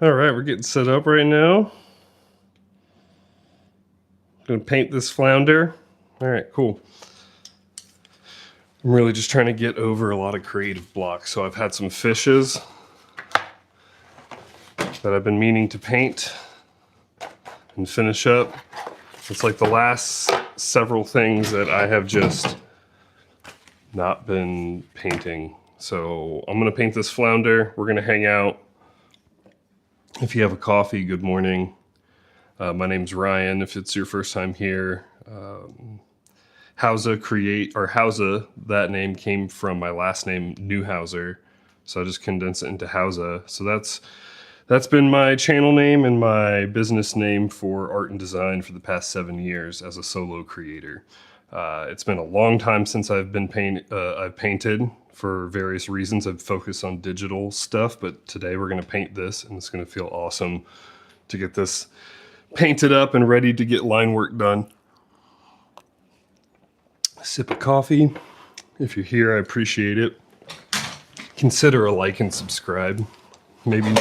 All right, we're getting set up right now. I'm gonna paint this flounder. All right, cool. I'm really just trying to get over a lot of creative blocks. So I've had some fishes that I've been meaning to paint and finish up. It's like the last several things that I have just not been painting. So I'm gonna paint this flounder. We're gonna hang out. If you have a coffee, good morning. My name's Ryan. If it's your first time here, Hausa, that name came from my last name, Newhauser. So I just condensed it into Hausa. So that's been my channel name and my business name for art and design for the past 7 years as a solo creator. It's been a long time since I've painted for various reasons. I've focused on digital stuff, but today we're gonna paint this and it's gonna feel awesome to get this painted up and ready to get line work done. A sip of coffee. If you're here, I appreciate it. Consider a like and subscribe. Maybe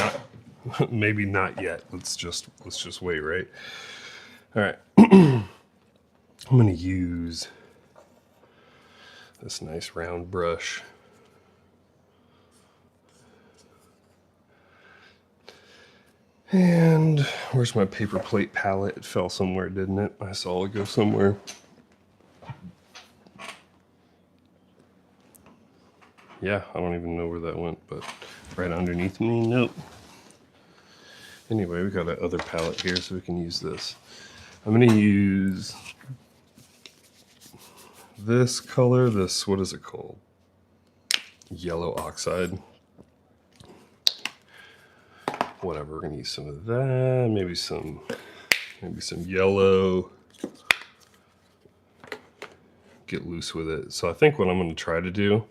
not yet. Let's just wait, right? All right. I'm gonna use this nice round brush. And where's my paper plate palette? It fell somewhere, didn't it? I saw it go somewhere. Yeah, I don't even know where that went, but right underneath me, nope. Anyway, we got another palette here, so we can use this. I'm gonna use this color, what is it called? Yellow oxide. Whatever, we're gonna use some of that, maybe some yellow. Get loose with it. So I think what I'm gonna try to do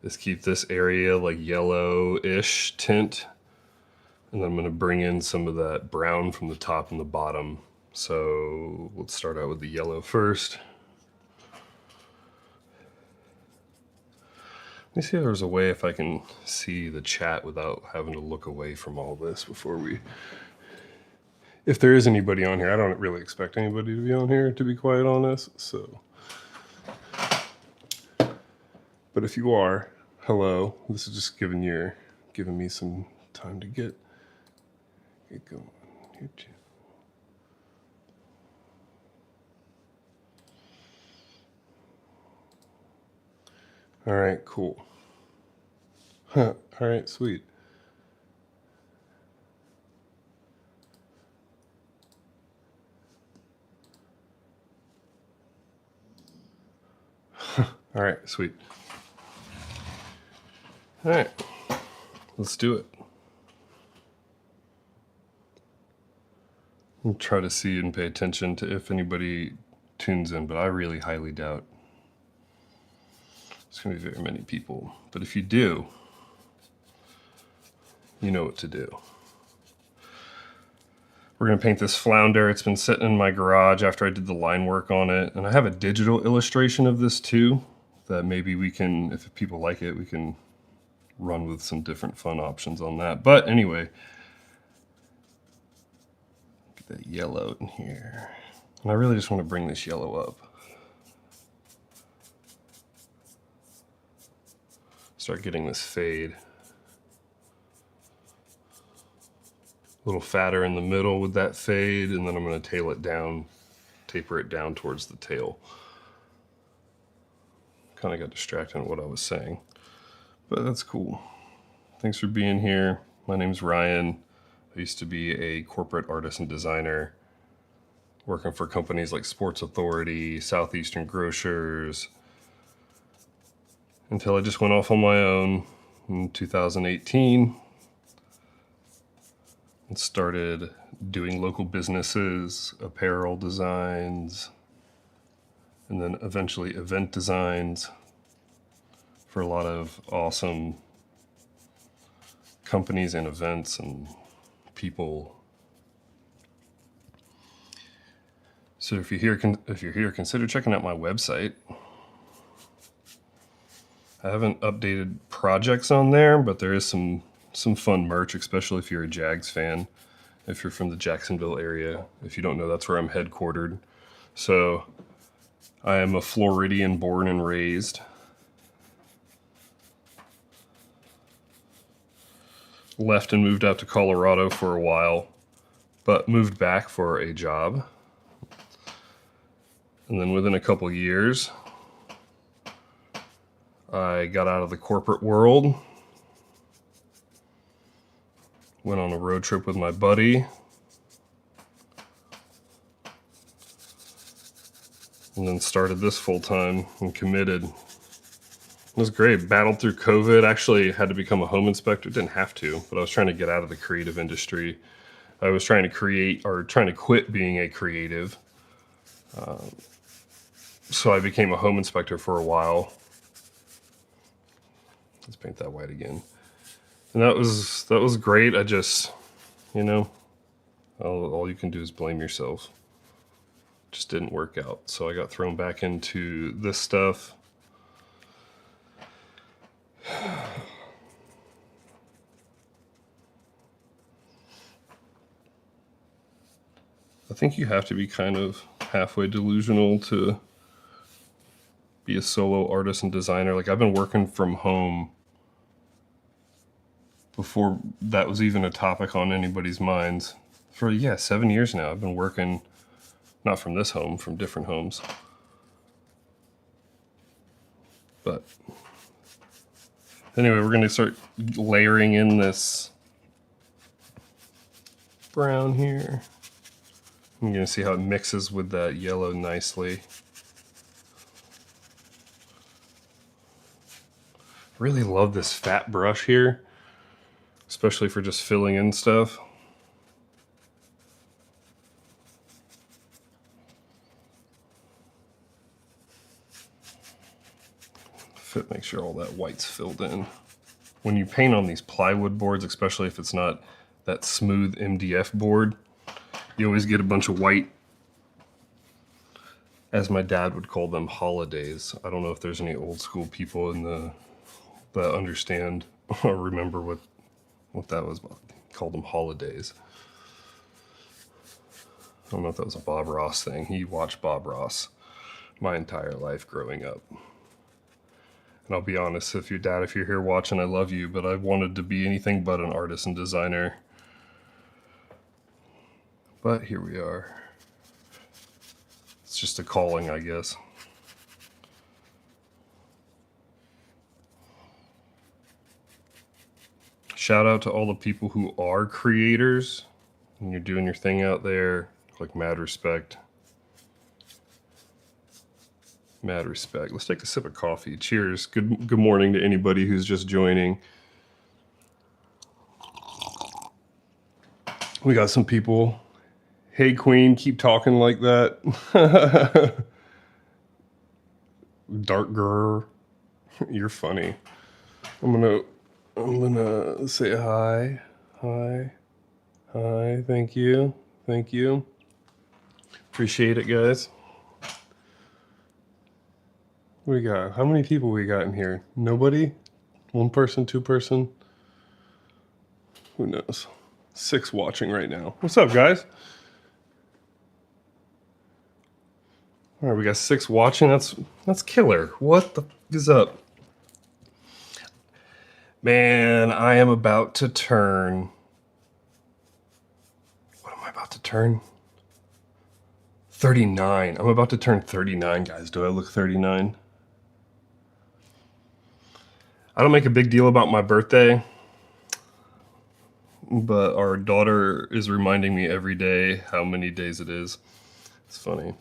is keep this area like yellow-ish tint, and then I'm gonna bring in some of that brown from the top and the bottom. So let's start out with the yellow first. Let me see if there's a way if I can see the chat without having to look away from all this before if there is anybody on here. I don't really expect anybody to be on here, to be quite honest, so. But if you are, hello. This is just giving me some time to get going here too. All right, cool. All right, sweet. All right, sweet. All right, let's do it. I'll try to see and pay attention to if anybody tunes in, but I really highly doubt there's gonna be very many people. But if you do, you know what to do. We're gonna paint this flounder. It's been sitting in my garage after I did the line work on it. And I have a digital illustration of this too, that maybe we can, if people like it, we can run with some different fun options on that. But anyway, get that yellow in here. And I really just wanna bring this yellow up. Start getting this fade. A little fatter in the middle with that fade, and then I'm gonna taper it down towards the tail. Kind of got distracted on what I was saying, but that's cool. Thanks for being here. My name's Ryan. I used to be a corporate artist and designer working for companies like Sports Authority, Southeastern Grocers, until I just went off on my own in 2018 and started doing local businesses, apparel designs, and then eventually event designs for a lot of awesome companies and events and people. So if you're here, consider checking out my website. I haven't updated projects on there, but there is some some fun merch, especially if you're a Jags fan, if you're from the Jacksonville area. If you don't know, that's where I'm headquartered. So I am a Floridian born and raised. Left and moved out to Colorado for a while, but moved back for a job. And then within a couple years, I got out of the corporate world, went on a road trip with my buddy, and then started this full time and committed. It was great. Battled through COVID. Actually had to become a home inspector. Didn't have to, but I was trying to get out of the creative industry. I was trying to quit being a creative. So I became a home inspector for a while. Let's paint that white again. And that was great. I just, all you can do is blame yourself. Just didn't work out. So I got thrown back into this stuff. I think you have to be kind of halfway delusional to be a solo artist and designer. Like, I've been working from home before that was even a topic on anybody's minds. For 7 years now. I've been working, not from this home, from different homes. But anyway, we're gonna start layering in this brown here. I'm gonna see how it mixes with that yellow nicely. Really love this fat brush here, especially for just filling in stuff. Make sure all that white's filled in. When you paint on these plywood boards, especially if it's not that smooth MDF board, you always get a bunch of white, as my dad would call them, holidays. I don't know if there's any old school people that understand or remember what that was. Called them holidays. I don't know if that was a Bob Ross thing. He watched Bob Ross my entire life growing up. And I'll be honest, if you're here watching, I love you, but I wanted to be anything but an artist and designer. But here we are. It's just a calling, I guess. Shout out to all the people who are creators and you're doing your thing out there. Like, mad respect. Mad respect. Let's take a sip of coffee. Cheers. Good morning to anybody who's just joining. We got some people. Hey, Queen, keep talking like that. Dark girl, you're funny. I'm gonna say hi. Hi. Thank you. Appreciate it, guys. We got, how many people we got in here? Nobody? 1 person, 2 person? Who knows? 6 watching right now. What's up, guys? All right, we got 6 watching. That's killer. What the f is up? Man, I am about to turn... What am I about to turn? 39. I'm about to turn 39, guys. Do I look 39? I don't make a big deal about my birthday, but our daughter is reminding me every day how many days it is. It's funny. And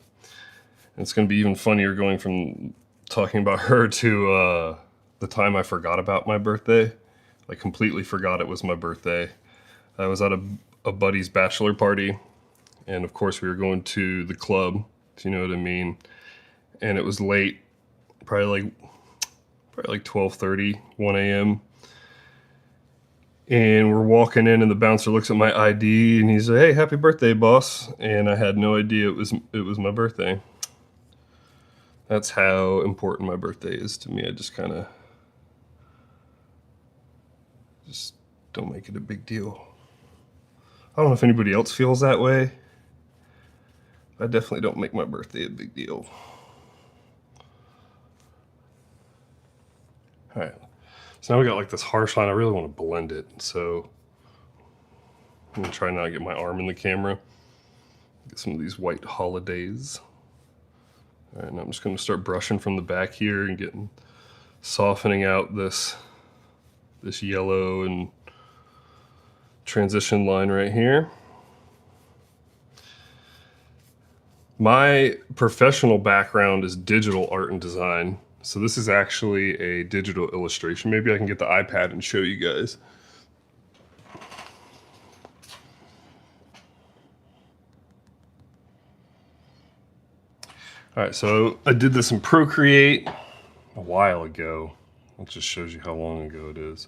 it's going to be even funnier going from talking about her to the time I forgot about my birthday. Like, completely forgot it was my birthday. I was at a buddy's bachelor party, and of course we were going to the club, if you know what I mean. And it was late, probably like 12:30, 1 a.m. And we're walking in, and the bouncer looks at my ID, and he's like, "Hey, happy birthday, boss." And I had no idea it was my birthday. That's how important my birthday is to me. I just kind of Don't make it a big deal. I don't know if anybody else feels that way. I definitely don't make my birthday a big deal. All right, so now we got like this harsh line. I really want to blend it, so I'm gonna try not to get my arm in the camera. Get some of these white holidays. All right, now I'm just gonna start brushing from the back here and softening out this yellow and transition line right here. My professional background is digital art and design. So this is actually a digital illustration. Maybe I can get the iPad and show you guys. All right, so I did this in Procreate a while ago. It just shows you how long ago it is.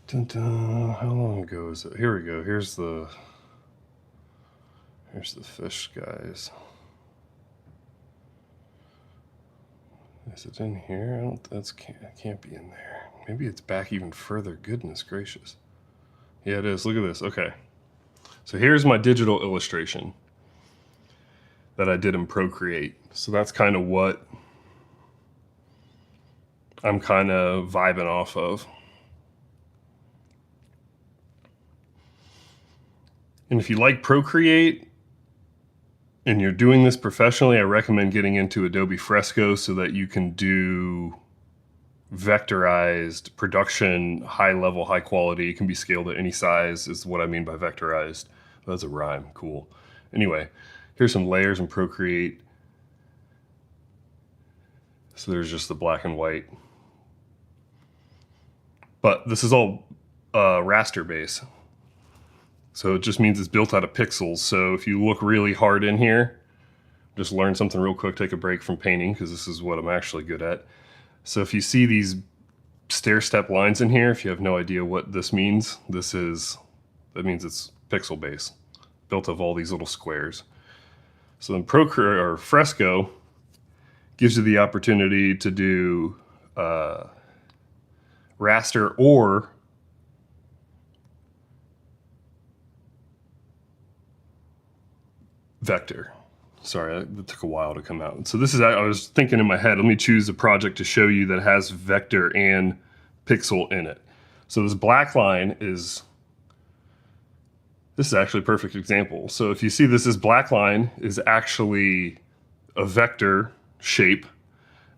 Dun -dun. How long ago is it? Here we go. Here's the fish, guys. Is it in here? It can't be in there. Maybe it's back even further. Goodness gracious. Yeah, it is. Look at this. Okay. So here's my digital illustration that I did in Procreate. So that's kind of what I'm kind of vibing off of. And if you like Procreate and you're doing this professionally, I recommend getting into Adobe Fresco so that you can do vectorized production, high level, high quality. It can be scaled at any size is what I mean by vectorized. That's a rhyme, cool. Anyway, here's some layers in Procreate. So there's just the black and white. But this is all raster base. So it just means it's built out of pixels. So if you look really hard in here, just learn something real quick, take a break from painting, because this is what I'm actually good at. So if you see these stair-step lines in here, if you have no idea what this means, that means it's pixel base, built of all these little squares. So then Procreate or Fresco gives you the opportunity to do raster or vector. Sorry, it took a while to come out. So I was thinking in my head, let me choose a project to show you that has vector and pixel in it. So this black line this is actually a perfect example. So if you see this black line is actually a vector shape,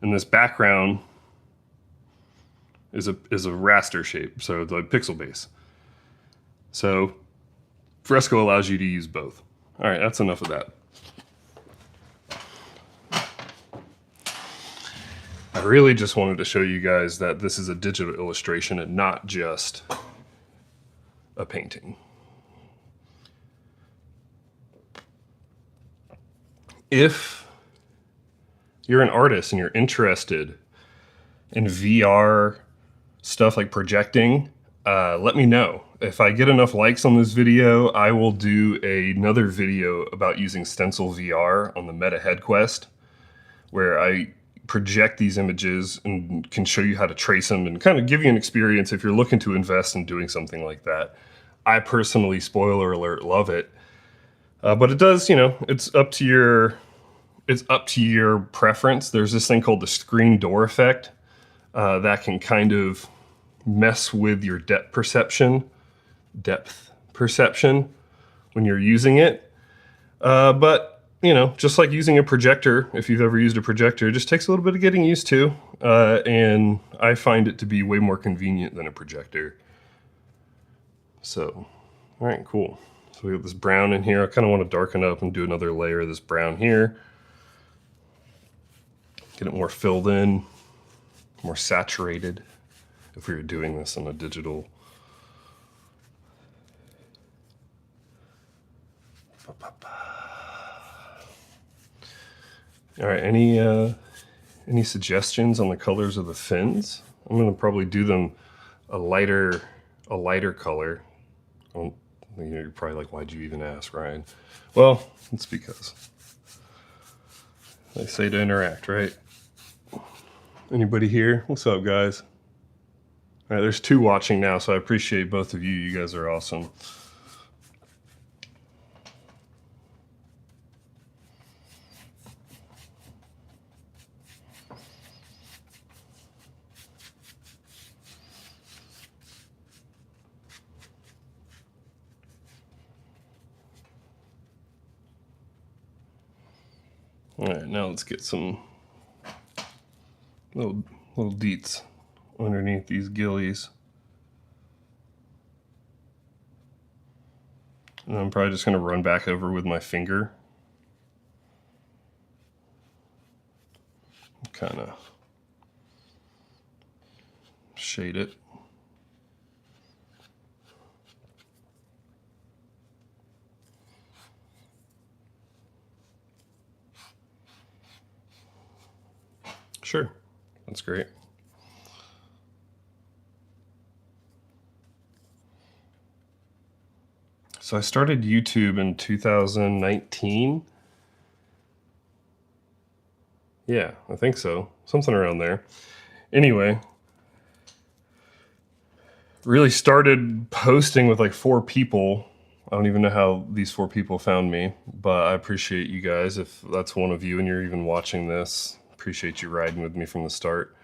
and this background is a raster shape, so the pixel base. So Fresco allows you to use both. All right, that's enough of that. I really just wanted to show you guys that this is a digital illustration and not just a painting. If you're an artist and you're interested in VR stuff like projecting, let me know. If I get enough likes on this video, I will do another video about using Stencil VR on the Meta Head Quest, where I project these images and can show you how to trace them and kind of give you an experience if you're looking to invest in doing something like that. I personally, spoiler alert, love it. But it does, it's up to your preference. There's this thing called the screen door effect that can kind of mess with your depth perception when you're using it. But just like using a projector, if you've ever used a projector, it just takes a little bit of getting used to. And I find it to be way more convenient than a projector. So, all right, cool. So we have this brown in here. I kind of want to darken up and do another layer of this brown here. Get it more filled in, more saturated if we were doing this on a digital. All right, any suggestions on the colors of the fins? I'm gonna probably do them a lighter color. You're probably like, why'd you even ask, Ryan? Well, it's because they say to interact, right? Anybody here? What's up, guys? All right, there's 2 watching now, so I appreciate both of you. You guys are awesome. All right, now let's get some little deets underneath these gillies. And I'm probably just going to run back over with my finger. Kind of shade it. Sure, that's great. So I started YouTube in 2019. Yeah, I think so. Something around there. Anyway, really started posting with like 4 people. I don't even know how these 4 people found me, but I appreciate you guys. If that's one of you and you're even watching this, appreciate you riding with me from the start.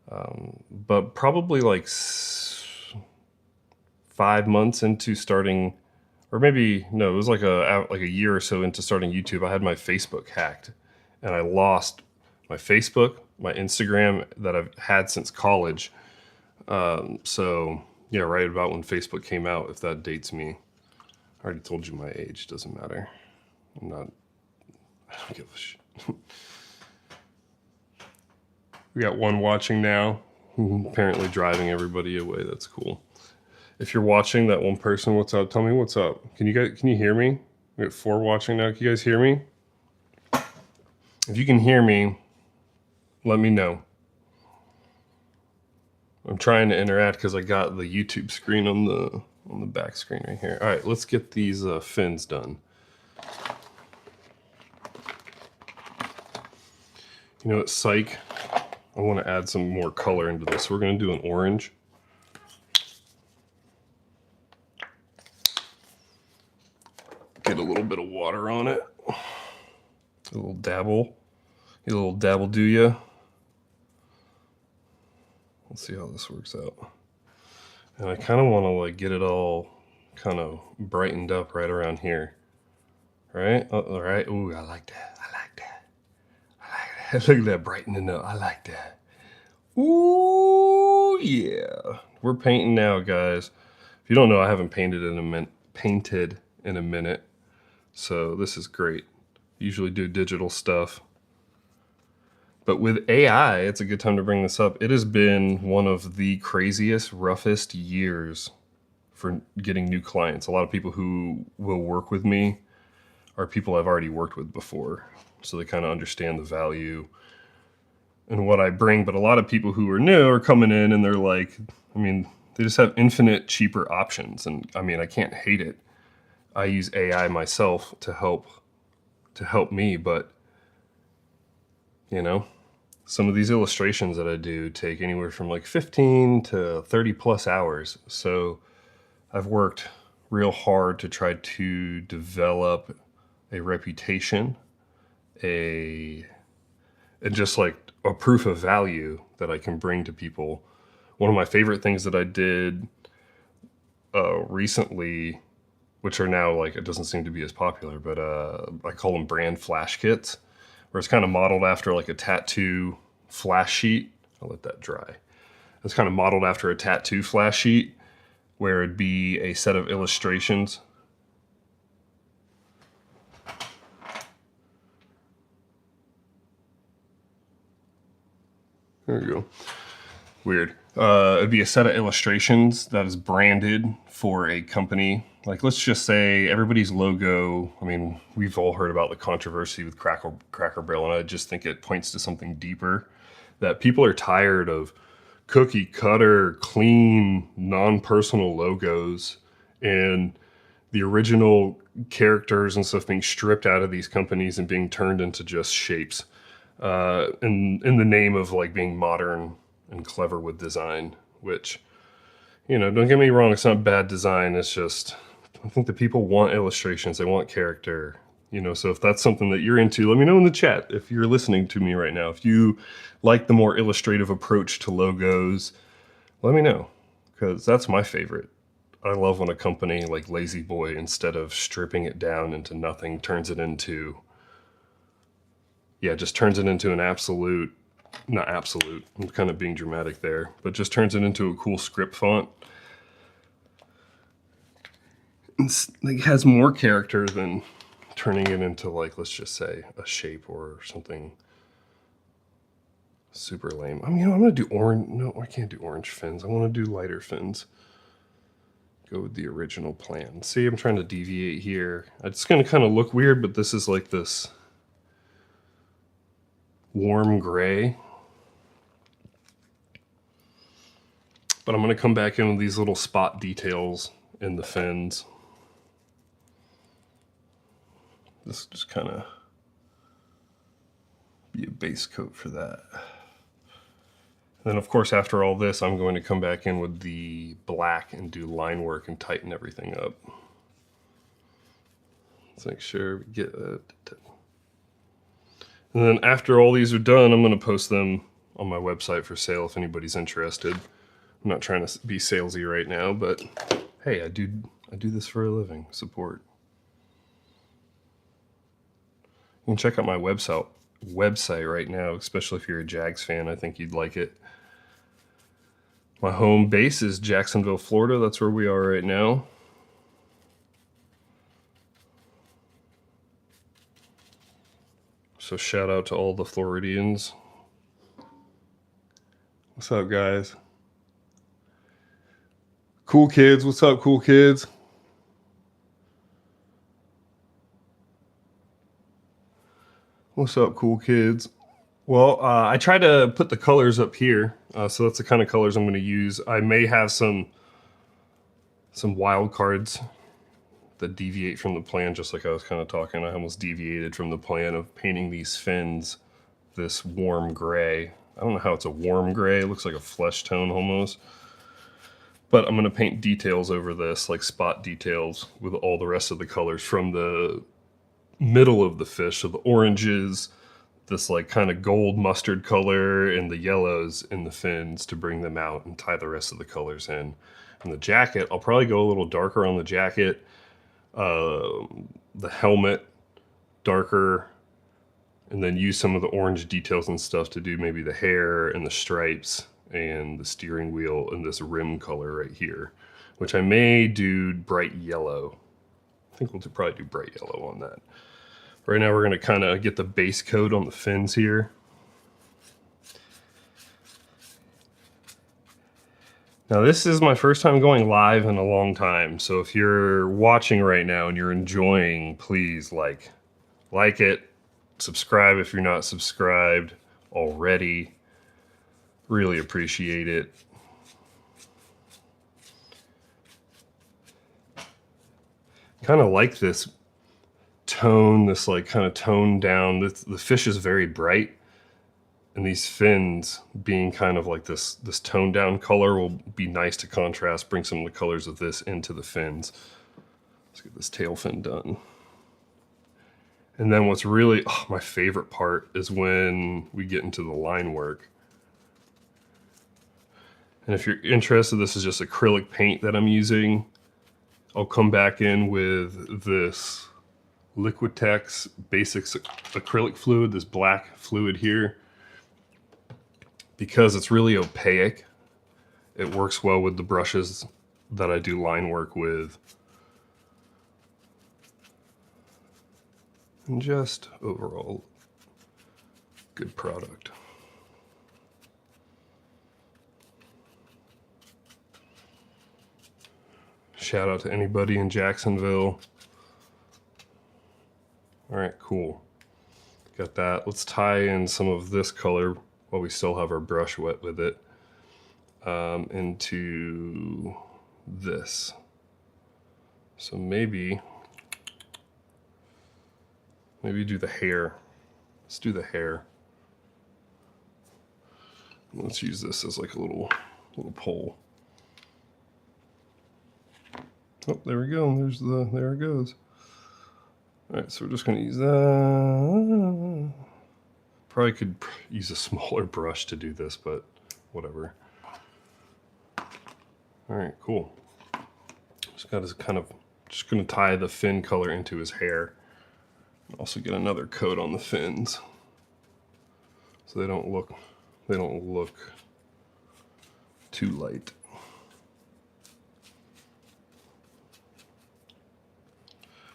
But probably like 5 months into starting, or maybe, no, it was like a year or so into starting YouTube, I had my Facebook hacked. And I lost my Facebook, my Instagram that I've had since college. So yeah, right about when Facebook came out, if that dates me. I already told you my age, doesn't matter. I don't give a shit. We got 1 watching now, apparently driving everybody away. That's cool. If you're watching, that 1 person, what's up? Tell me what's up. Can you hear me? We got 4 watching now. Can you guys hear me? If you can hear me, let me know. I'm trying to interact because I got the YouTube screen on the back screen right here. All right, let's get these fins done. You know what, psych? I want to add some more color into this. We're going to do an orange. Get a little bit of water on it. A little dabble. Get a little dabble, do ya? Let's see how this works out. And I kind of want to like get it all kind of brightened up right around here. Right? All right. Ooh, I like that. I like that. I like that. Look at that brightening up. I like that. Ooh, yeah. We're painting now, guys. If you don't know, I haven't painted in a minute. So this is great. Usually do digital stuff. But with AI, it's a good time to bring this up. It has been one of the craziest, roughest years for getting new clients. A lot of people who will work with me are people I've already worked with before. So they kind of understand the value and what I bring. But a lot of people who are new are coming in and they're like, I mean, they just have infinite cheaper options. And I mean, I can't hate it. I use AI myself to help me, but you know, some of these illustrations that I do take anywhere from like 15 to 30 plus hours. So I've worked real hard to try to develop a reputation, and just like a proof of value that I can bring to people. One of my favorite things that I did recently, which are now like, it doesn't seem to be as popular, but I call them brand flash kits, where it's kind of modeled after like a tattoo flash sheet. I'll let that dry. It's kind of modeled after a tattoo flash sheet, where it'd be a set of illustrations. There we go. Weird. It'd be a set of illustrations that is branded for a company. Like, let's just say everybody's logo. I mean, we've all heard about the controversy with Cracker Barrel, and I just think it points to something deeper, that people are tired of cookie cutter, clean, non-personal logos and the original characters and stuff being stripped out of these companies and being turned into just shapes. In the name of like being modern and clever with design, which You know, don't get me wrong, it's not bad design. It's just, I think the people want illustrations, they want character. You know, so if that's something that you're into, let me know in the chat if you're listening to me right now. If you like the more illustrative approach to logos, let me know, because that's my favorite. I love when a company like Lazy Boy, instead of stripping it down into nothing, turns it into, yeah, just turns it into an absolute, not absolute, I'm kind of being dramatic there, but just turns it into a cool script font. It like, has more character than turning it into, like, let's just say a shape or something super lame. I mean, you know, I'm gonna do orange. No, I can't do orange fins. I want to do lighter fins. Go with the original plan. See, I'm trying to deviate here. It's gonna kind of look weird, but this is like this warm gray. But I'm gonna come back in with these little spot details in the fins. This just kind of be a base coat for that. And then of course, after all this, I'm going to come back in with the black and do line work and tighten everything up. Let's make sure we get that. And then after all these are done, I'm going to post them on my website for sale if anybody's interested. I'm not trying to be salesy right now, but hey, I do this for a living. Support. You can check out my website right now, especially if you're a Jags fan. I think you'd like it. My home base is Jacksonville, Florida. That's where we are right now. So shout out to all the Floridians. What's up, guys? Cool kids, what's up, cool kids? What's up, cool kids? Well, I try to put the colors up here, so that's the kind of colors I'm going to use. I may have some wild cards that deviate from the plan, just like I was kind of talking. I almost deviated from the plan of painting these fins this warm gray. I don't know how it's a warm gray. It looks like a flesh tone almost. But I'm going to paint details over this, like spot details, with all the rest of the colors from the middle of the fish. So the oranges, this like kind of gold mustard color, and the yellows in the fins to bring them out and tie the rest of the colors in. And the jacket, I'll probably go a little darker on the jacket. The helmet darker, and then use some of the orange details and stuff to do maybe the hair and the stripes and the steering wheel and this rim color right here, which I may do bright yellow. I think we'll probably do bright yellow on that. Right now we're going to kind of get the base coat on the fins here. Now this is my first time going live in a long time, so if you're watching right now and you're enjoying, please like it, subscribe if you're not subscribed already. Really appreciate it. Kind of like this tone, this like kind of toned down. The fish is very bright, and these fins being kind of like this toned down color will be nice to contrast, bring some of the colors of this into the fins. Let's get this tail fin done. And then what's really my favorite part is when we get into the line work. And if you're interested, this is just acrylic paint that I'm using. I'll come back in with this Liquitex Basics acrylic fluid, this black fluid here. Because it's really opaque, it works well with the brushes that I do line work with. And just overall, good product. Shout out to anybody in Jacksonville. All right, cool. Got that. Let's tie in some of this color while we still have our brush wet with it into this. So maybe do the hair. Let's do the hair. Let's use this as like a little pole. Oh, there we go. There it goes. All right, so we're just going to use that. Probably could use a smaller brush to do this, but whatever. All right, cool. Just got his just going to tie the fin color into his hair. Also get another coat on the fins so they don't look too light.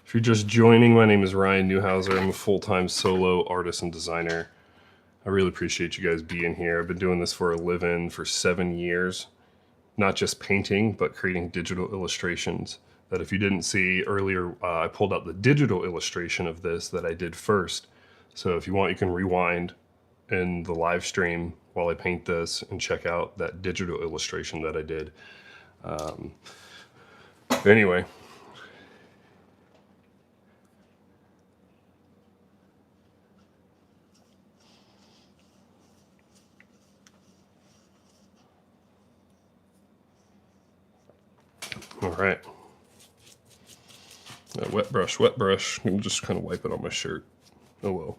If you're just joining, my name is Ryan Newhouser. I'm a full-time solo artist and designer. I really appreciate you guys being here. I've been doing this for a living for 7 years. Not just painting, but creating digital illustrations. That if you didn't see earlier, I pulled out the digital illustration of this that I did first. So if you want, you can rewind in the live stream while I paint this and check out that digital illustration that I did. Anyway. All right. Wet brush. I'm just kind of wipe it on my shirt. Oh well.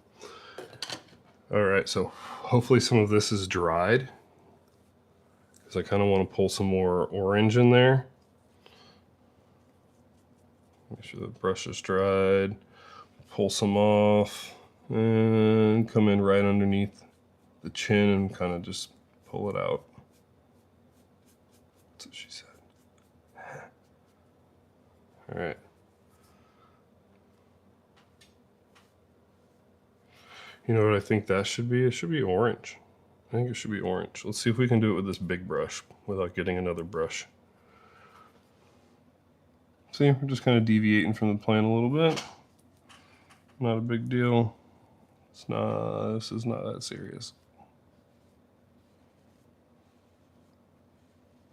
All right, so hopefully some of this is dried because I kind of want to pull some more orange in there. Make sure the brush is dried. Pull some off and come in right underneath the chin and kind of just pull it out. That's what she said. All right. You know what I think that should be? It should be orange. I think it should be orange. Let's see if we can do it with this big brush without getting another brush. See, we're just kind of deviating from the plan a little bit. Not a big deal. This is not that serious.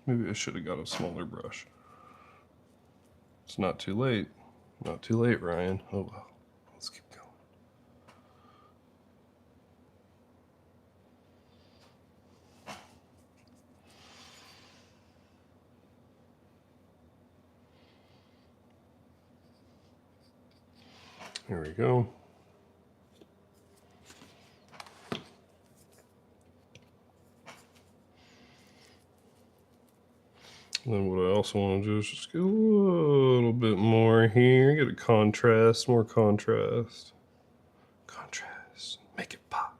Maybe I should have got a smaller brush. It's not too late. Not too late, Ryan. Oh well. Let's keep going. There we go. And then what I also want to do is just get a little bit more here. Get a contrast, more contrast. Contrast. Make it pop.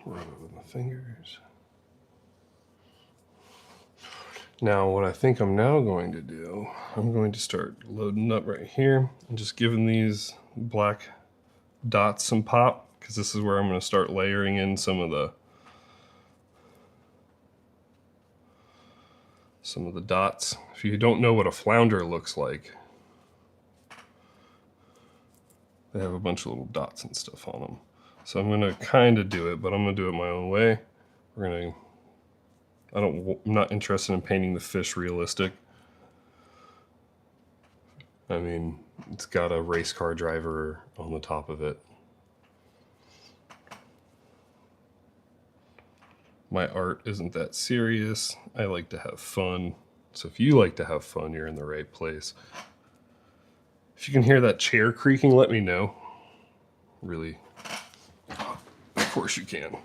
Rub it with my fingers. Now what I think I'm now going to do, I'm going to start loading up right here and just giving these black dots some pop, because this is where I'm going to start layering in some of the dots. If you don't know what a flounder looks like, they have a bunch of little dots and stuff on them. So I'm going to kind of do it, but I'm going to do it my own way. I'm not interested in painting the fish realistic. I mean, it's got a race car driver on the top of it. My art isn't that serious. I like to have fun. So if you like to have fun, you're in the right place. If you can hear that chair creaking, let me know. Really, of course you can.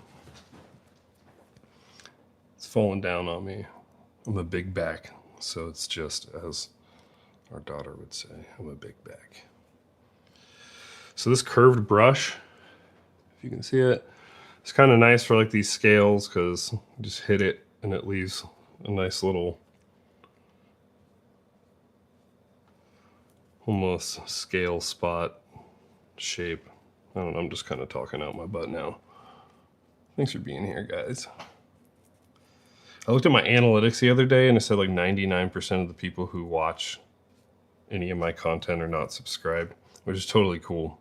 It's falling down on me. I'm a big back, so it's just as our daughter would say, I'm a big back. So this curved brush, if you can see it, it's kind of nice for like these scales, because you just hit it and it leaves a nice little almost scale spot shape. I don't know, I'm just kind of talking out my butt now. Thanks for being here, guys. I looked at my analytics the other day and it said like 99% of the people who watch any of my content are not subscribed, which is totally cool.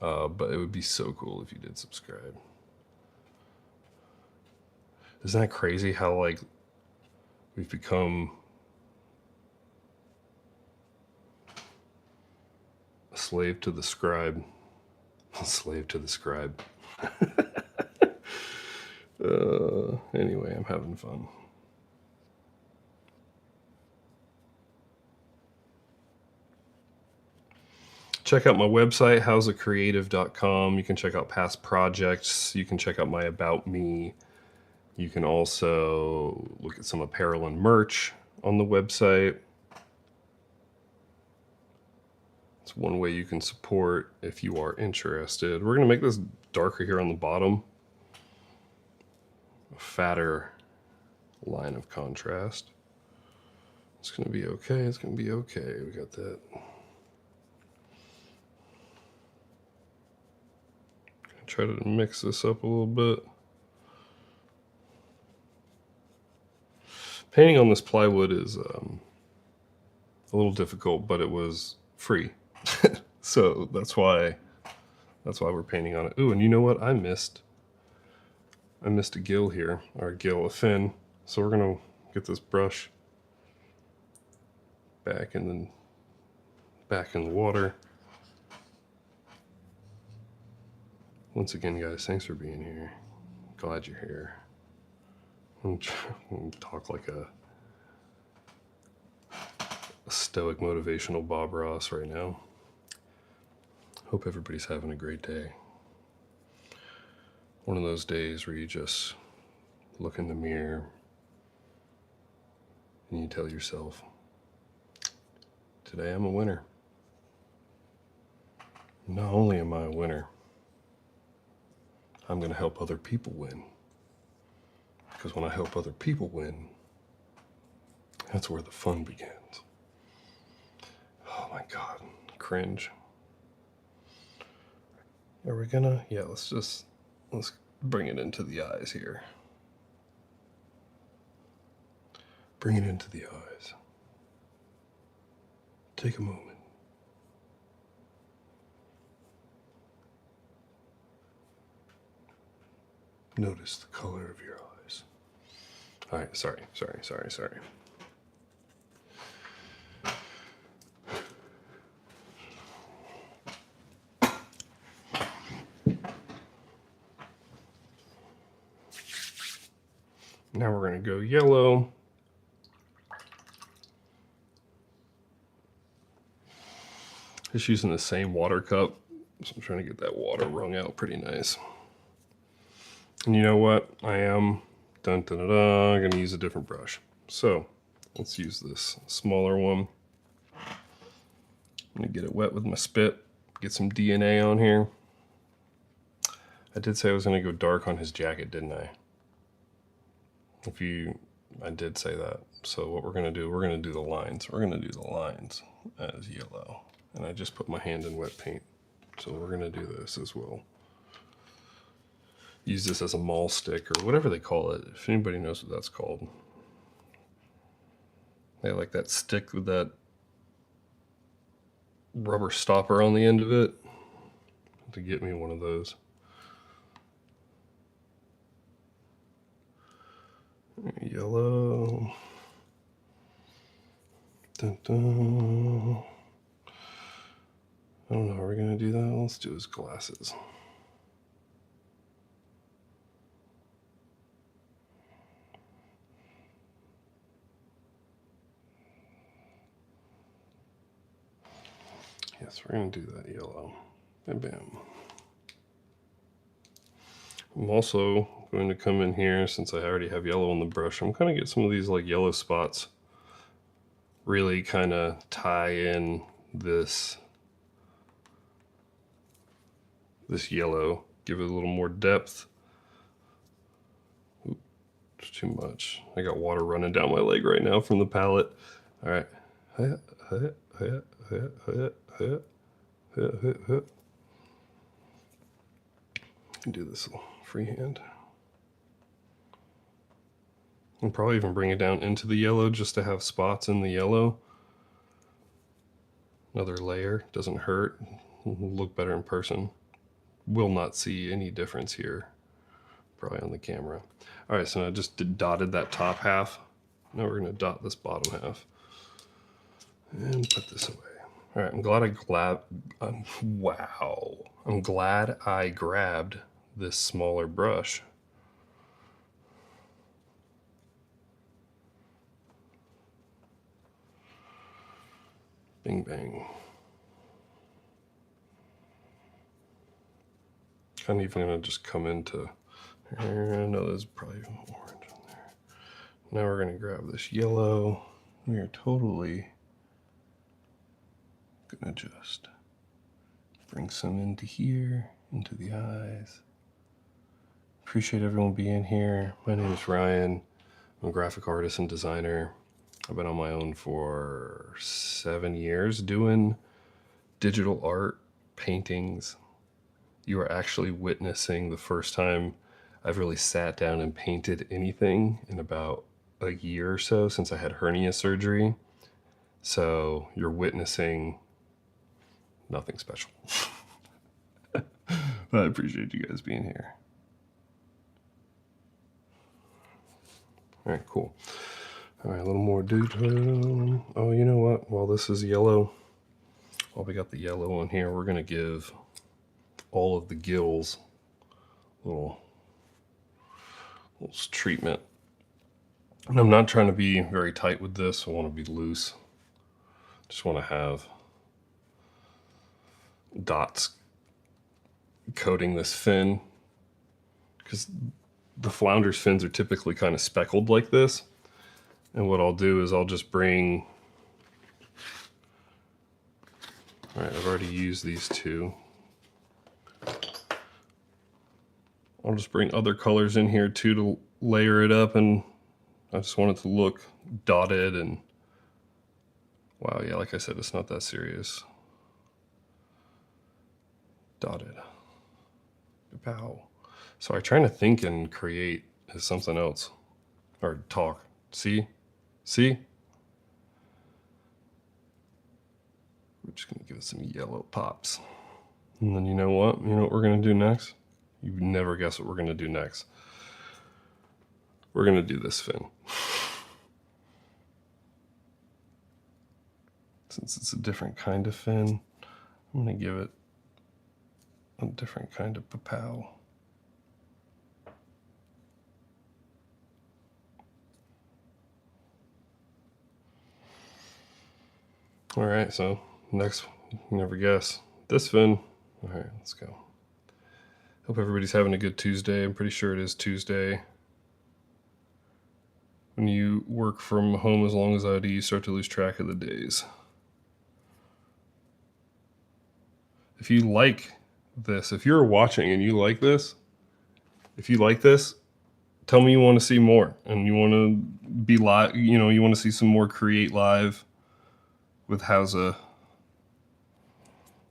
But it would be so cool if you did subscribe. Isn't that crazy how like we've become a slave to the scribe? A slave to the scribe. Anyway, I'm having fun. Check out my website, howsacreative.com. You can check out past projects. You can check out my About Me. You can also look at some apparel and merch on the website. It's one way you can support if you are interested. We're going to make this darker here on the bottom. A fatter line of contrast. It's going to be okay. It's going to be okay. We got that. Try to mix this up a little bit. Painting on this plywood is a little difficult, but it was free. So that's why we're painting on it. Ooh, and you know what? I missed a gill here, or a fin. So we're gonna get this brush back in the water. Once again, guys, thanks for being here. Glad you're here. I'm trying to talk like a stoic motivational Bob Ross right now. Hope everybody's having a great day. One of those days where you just look in the mirror and you tell yourself, today I'm a winner. Not only am I a winner, I'm going to help other people win. Because when I help other people win, that's where the fun begins. Oh my God, cringe. Are we gonna? Yeah, let's bring it into the eyes here. Bring it into the eyes. Take a moment. Notice the color of your eyes. All right, sorry. Now we're going to go yellow. Just using the same water cup. So I'm trying to get that water wrung out pretty nice. And you know what? I am going to use a different brush. So let's use this smaller one. I'm going to get it wet with my spit. Get some DNA on here. I did say I was going to go dark on his jacket, didn't I? I did say that. So what we're going to do the lines. We're going to do the lines as yellow. And I just put my hand in wet paint. So we're going to do this as well. Use this as a mall stick or whatever they call it. If anybody knows what that's called. They like that stick with that rubber stopper on the end of it. To get me one of those. Yellow. Dun, dun. I don't know how we're going to do that. Let's do his glasses. Yes, we're going to do that yellow. Bam, bam. I'm also going to come in here, since I already have yellow on the brush, I'm going to get some of these like yellow spots. Really kind of tie in this yellow. Give it a little more depth. Oop, it's too much. I got water running down my leg right now from the palette. All right. Can do this freehand. And probably even bring it down into the yellow just to have spots in the yellow. Another layer, doesn't hurt. Will look better in person. Will not see any difference here, probably on the camera. All right, so I just dotted that top half. Now we're gonna dot this bottom half. And put this away. All right, I'm glad I grabbed this smaller brush. Bing, bang. kind of even gonna just come into here. No, there's probably orange in there. Now we're gonna grab this yellow. We are totally gonna just bring some into here, into the eyes. Appreciate everyone being here. My name is Ryan. I'm a graphic artist and designer. I've been on my own for 7 years doing digital art, paintings. You are actually witnessing the first time I've really sat down and painted anything in about a year or so since I had hernia surgery. So you're witnessing nothing special. But I appreciate you guys being here. All right, cool. All right, a little more detail. Oh, you know what? While this is yellow, while we got the yellow on here, we're gonna give all of the gills a little treatment. And I'm not trying to be very tight with this. I want to be loose. Just want to have dots coating this fin, because the flounder's fins are typically kind of speckled like this. And what I'll do is I'll just bring, all right, I've already used these two. I'll just bring other colors in here too to layer it up, and I just want it to look dotted. And wow, yeah, like I said, it's not that serious. Dotted. Pow. Sorry, trying to think and create is something else. Or talk. See? See? We're just gonna give it some yellow pops. And then you know what? You know what we're gonna do next? You would never guess what we're gonna do next. We're gonna do this fin. Since it's a different kind of fin, I'm gonna give it a different kind of papow. All right, so next, you never guess, this fin. All right, let's go. Hope everybody's having a good Tuesday. I'm pretty sure it is Tuesday. When you work from home as long as I do, you start to lose track of the days. If you like this, if you're watching and you like this, if you like this, tell me you want to see more and you want to be live, you know, you want to see some more Create Live with Hausa.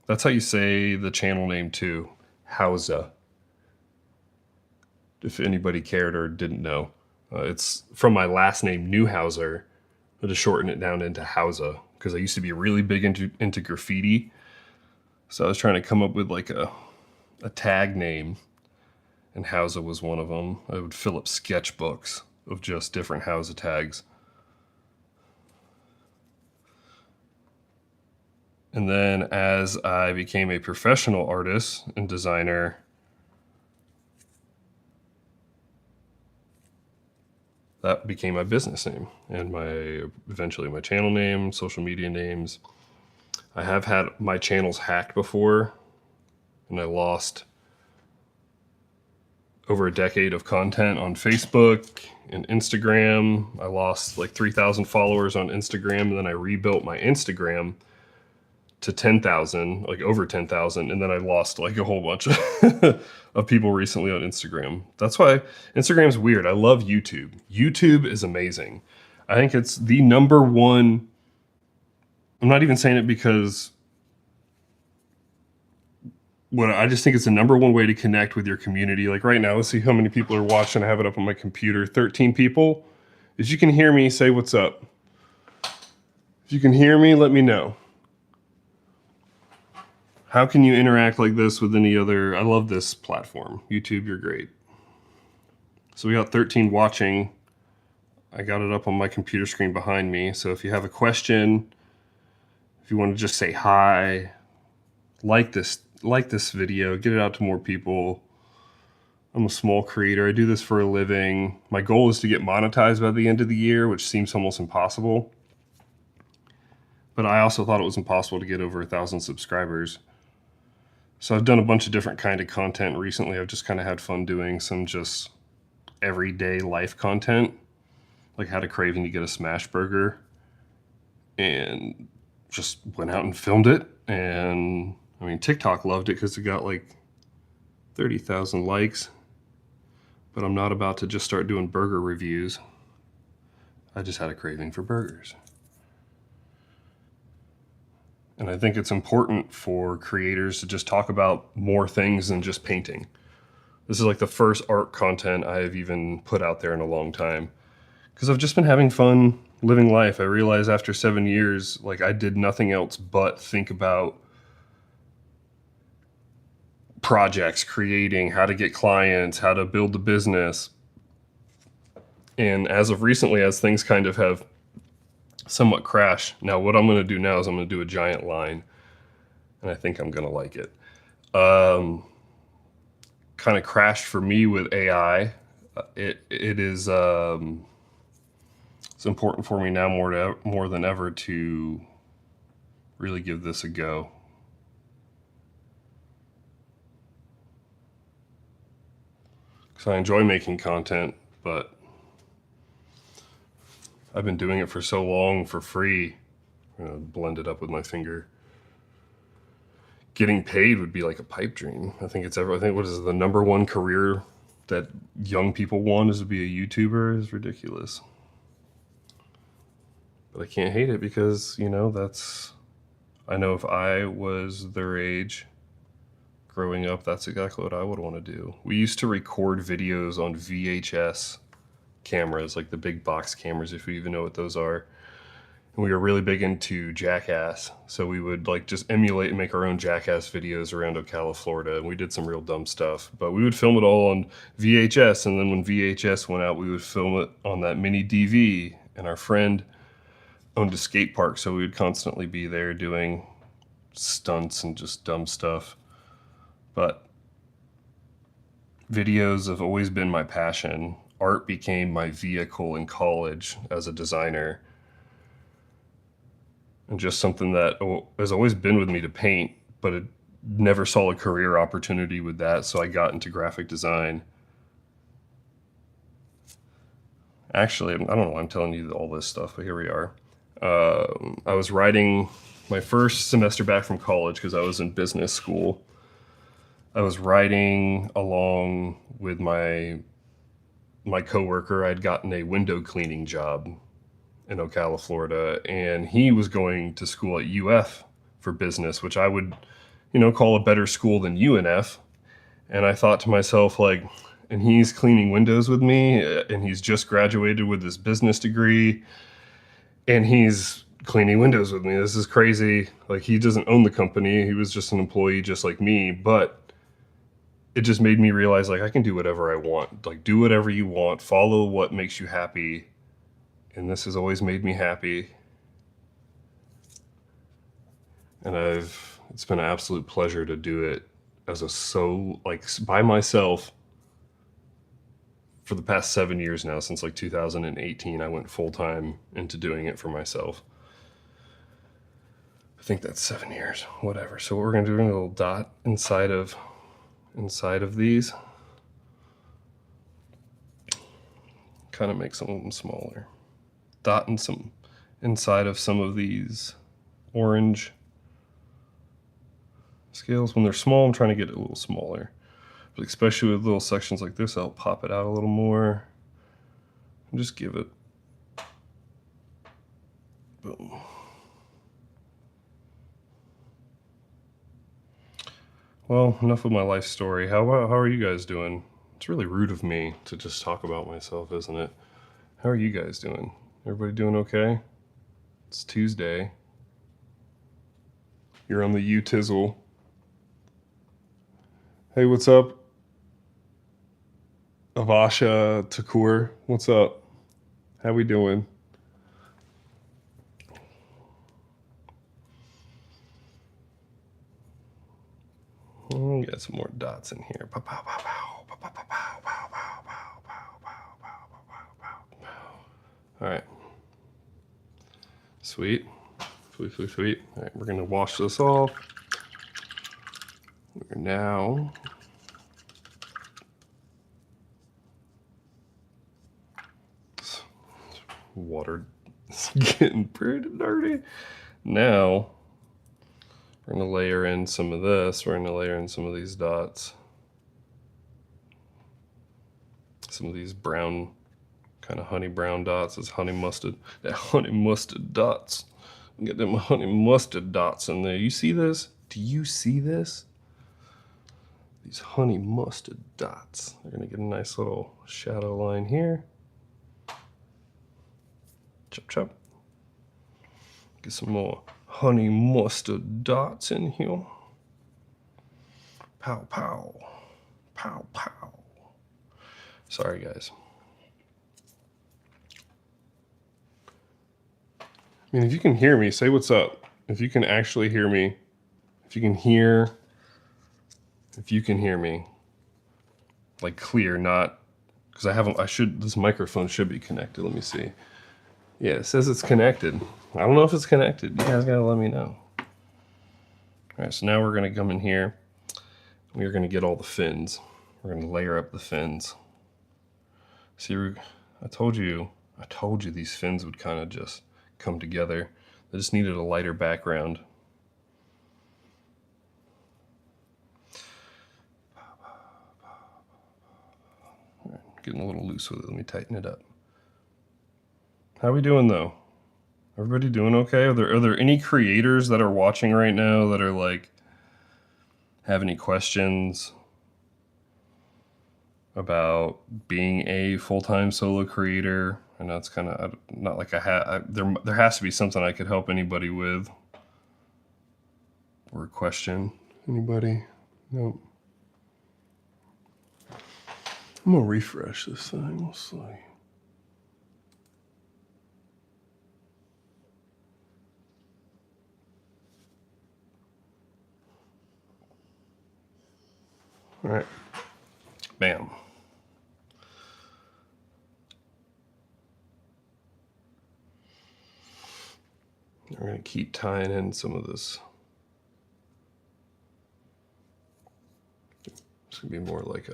That's how you say the channel name too, Hausa. If anybody cared or didn't know. It's from my last name, Newhauser. I just shortened it down into Hausa because I used to be really big into graffiti. So I was trying to come up with like a tag name, and Hausa was one of them. I would fill up sketchbooks of just different Hausa tags. And then as I became a professional artist and designer, that became my business name and eventually my channel name, social media names. I have had my channels hacked before, and I lost over a decade of content on Facebook and Instagram. I lost like 3,000 followers on Instagram, and then I rebuilt my Instagram to 10,000, like over 10,000, and then I lost like a whole bunch of people recently on Instagram. That's why Instagram's weird. I love YouTube. YouTube is amazing. I think it's the number one. I'm not even saying it because I just think it's the number one way to connect with your community. Like right now, let's see how many people are watching. I have it up on my computer. 13 people. If you can hear me, say what's up. If you can hear me, let me know. How can you interact like this with any other? I love this platform. YouTube, you're great. So we got 13 watching. I got it up on my computer screen behind me. So if you have a question, if you want to just say hi, like this video, get it out to more people. I'm a small creator. I do this for a living. My goal is to get monetized by the end of the year, which seems almost impossible. But I also thought it was impossible to get over 1,000 subscribers. So I've done a bunch of different kind of content recently. I've just kind of had fun doing some just everyday life content, like had a craving to get a smash burger and just went out and filmed it. And I mean, TikTok loved it because it got like 30,000 likes, but I'm not about to just start doing burger reviews. I just had a craving for burgers. And I think it's important for creators to just talk about more things than just painting. This is like the first art content I have even put out there in a long time, because I've just been having fun living life. I realized after 7 years, like I did nothing else but think about projects, creating, how to get clients, how to build the business. And as of recently, as things kind of have somewhat crashed, now what I'm going to do now is I'm going to do a giant line, and I think I'm going to like it. Kind of crashed for me with AI. It is it's important for me now more than ever to really give this a go. Because I enjoy making content, but I've been doing it for so long for free. I'm gonna blend it up with my finger. Getting paid would be like a pipe dream. I think what is the number one career that young people want is to be a YouTuber is ridiculous. But I can't hate it because, you know, I know if I was their age growing up, that's exactly what I would want to do. We used to record videos on VHS cameras, like the big box cameras, if you even know what those are. And we were really big into Jackass. So we would like just emulate and make our own Jackass videos around Ocala, Florida. And we did some real dumb stuff, but we would film it all on VHS. And then when VHS went out, we would film it on that mini DV. And our friend owned a skate park, so we would constantly be there doing stunts and just dumb stuff. But videos have always been my passion. Art became my vehicle in college as a designer. And just something that has always been with me to paint, but it never saw a career opportunity with that, so I got into graphic design. Actually, I don't know why I'm telling you all this stuff, but here we are. I was writing my first semester back from college because I was in business school. I was writing along with my coworker. I'd gotten a window cleaning job in Ocala, Florida, and he was going to school at UF for business, which I would, you know, call a better school than UNF. And I thought to myself, like, and he's cleaning windows with me, and he's just graduated with his business degree, and he's cleaning windows with me. This is crazy. Like, he doesn't own the company. He was just an employee just like me, but it just made me realize, like, I can do whatever I want. Like, do whatever you want. Follow what makes you happy. And this has always made me happy. And it's been an absolute pleasure to do it by myself for the past 7 years now. Since like 2018, I went full time into doing it for myself. I think that's 7 years, whatever. So what we're gonna do, a little dot inside of these. Kind of make some of them smaller. Dot in some inside of some of these orange scales. When they're small, I'm trying to get it a little smaller. But especially with little sections like this, I'll pop it out a little more and just give it. Boom. Well, enough of my life story. How are you guys doing? It's really rude of me to just talk about myself, isn't it? How are you guys doing? Everybody doing okay? It's Tuesday. You're on the U-Tizzle. Hey, what's up? Avasha Takur, what's up? How we doing? Get some more dots in here. All right. Sweet. Sweet. All right, we're gonna wash this off. We're now water is getting pretty dirty. Now we're going to layer in some of this. We're going to layer in some of these dots. Some of these brown, kind of honey brown dots. It's honey mustard. That honey mustard dots. Get them honey mustard dots in there. You see this? Do you see this? These honey mustard dots. They're going to get a nice little shadow line here. Chop, chop. Get some more honey mustard dots in here. Pow, pow. Pow, pow. Sorry, guys. I mean, if you can hear me, say what's up. If you can actually hear me, if you can hear me, like clear, not, because this microphone should be connected. Let me see. Yeah, it says it's connected. I don't know if it's connected. You guys gotta let me know. All right, so now we're gonna come in here. We're gonna get all the fins. We're gonna layer up the fins. See, I told you these fins would kind of just come together. They just needed a lighter background. Right, getting a little loose with it. Let me tighten it up. How we doing though? Everybody doing okay? Are there any creators that are watching right now that are like, have any questions about being a full-time solo creator? I know it's kind of not like there has to be something I could help anybody with. Or a question. Anybody? Nope. I'm gonna refresh this thing. We'll see. All right. Bam. We're going to keep tying in some of this. It's going to be more like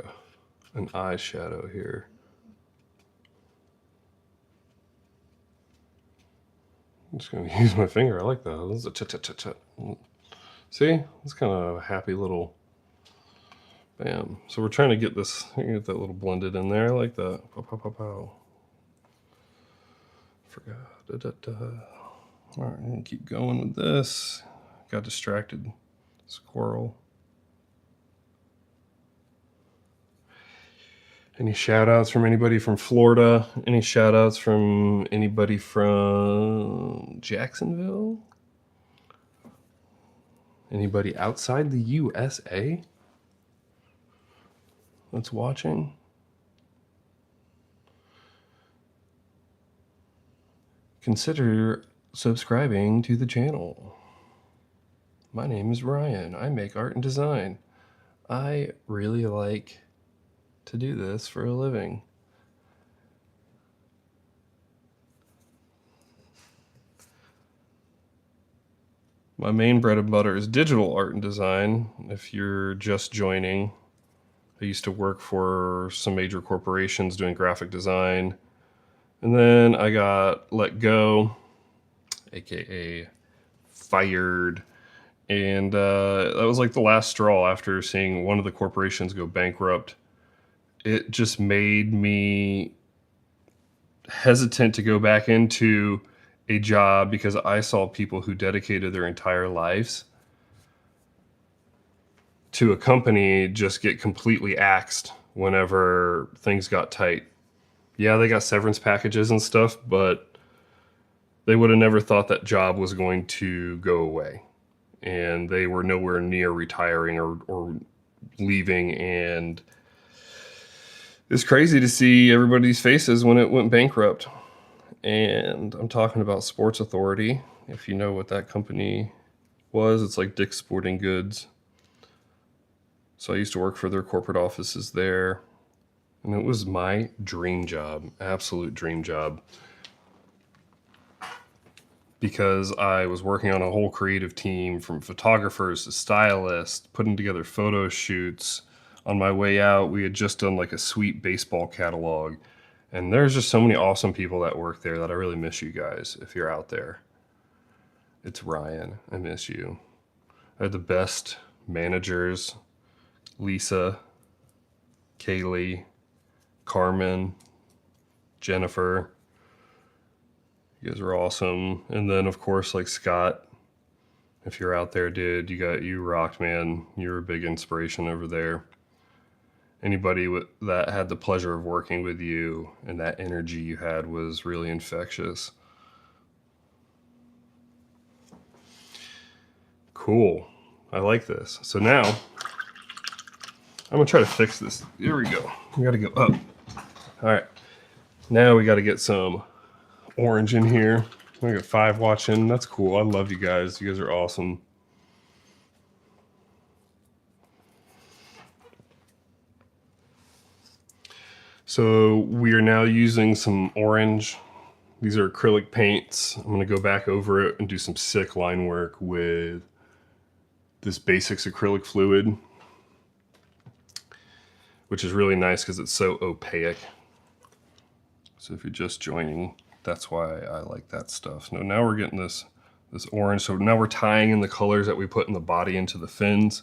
an eye shadow here. I'm just going to use my finger. I like that. This is a cha-cha-cha-cha. See? It's kind of a happy little bam. So we're trying to get that little blended in there. I like that. Pow, pow, pow, pow. Forgot. Da, da, da. All right, I'm gonna keep going with this. Got distracted. Squirrel. Any shout outs from anybody from Florida? Any shout outs from anybody from Jacksonville? Anybody outside the USA that's watching? Consider subscribing to the channel. My name is Ryan. I make art and design. I really like to do this for a living. My main bread and butter is digital art and design. If you're just joining, I used to work for some major corporations doing graphic design. And then I got let go, aka fired. And that was like the last straw after seeing one of the corporations go bankrupt. It just made me hesitant to go back into a job because I saw people who dedicated their entire lives to a company just get completely axed whenever things got tight. Yeah, they got severance packages and stuff, but they would have never thought that job was going to go away. And they were nowhere near retiring or leaving. And it's crazy to see everybody's faces when it went bankrupt. And I'm talking about Sports Authority. If you know what that company was, it's like Dick's Sporting Goods. So I used to work for their corporate offices there. And it was my dream job, absolute dream job. because I was working on a whole creative team, from photographers to stylists, putting together photo shoots. On my way out, we had just done like a sweet baseball catalog. And there's just so many awesome people that work there that I really miss you guys if you're out there. It's Ryan. I miss you. I had the best managers: Lisa, Kaylee, Carmen, Jennifer. You guys are awesome. And then of course, like Scott, if you're out there, dude, you rocked, man. You're a big inspiration over there. Anybody that had the pleasure of working with you and that energy you had was really infectious. Cool. I like this. So now I'm gonna try to fix this. Here we go. We gotta go up. All right. Now we gotta get some orange in here. We got 5 watching. That's cool. I love you guys. You guys are awesome. So we are now using some orange. These are acrylic paints. I'm gonna go back over it and do some sick line work with this Basics acrylic fluid, which is really nice because it's so opaque. So if you're just joining, that's why I like that stuff. Now we're getting this orange. So now we're tying in the colors that we put in the body into the fins.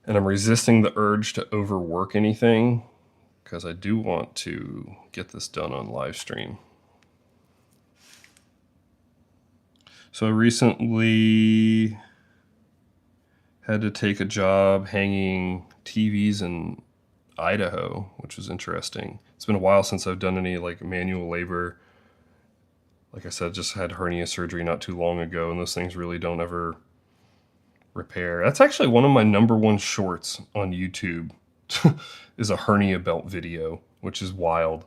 And I'm resisting the urge to overwork anything because I do want to get this done on live stream. So I recently had to take a job hanging TVs in Idaho, which was interesting. It's been a while since I've done any like manual labor. Like I said, just had hernia surgery not too long ago, and those things really don't ever repair. That's actually one of my #1 shorts on YouTube is a hernia belt video, which is wild.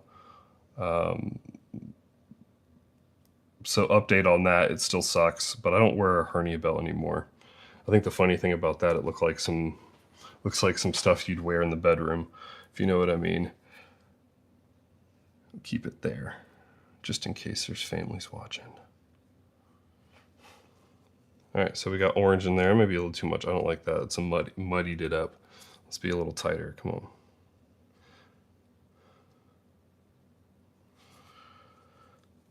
So update on that, it still sucks, but I don't wear a hernia belt anymore. I think the funny thing about that, it looks like some stuff you'd wear in the bedroom, if you know what I mean. Keep it there, just in case there's families watching. All right, so we got orange in there. Maybe a little too much. I don't like that. It's muddied it up. Let's be a little tighter. Come on.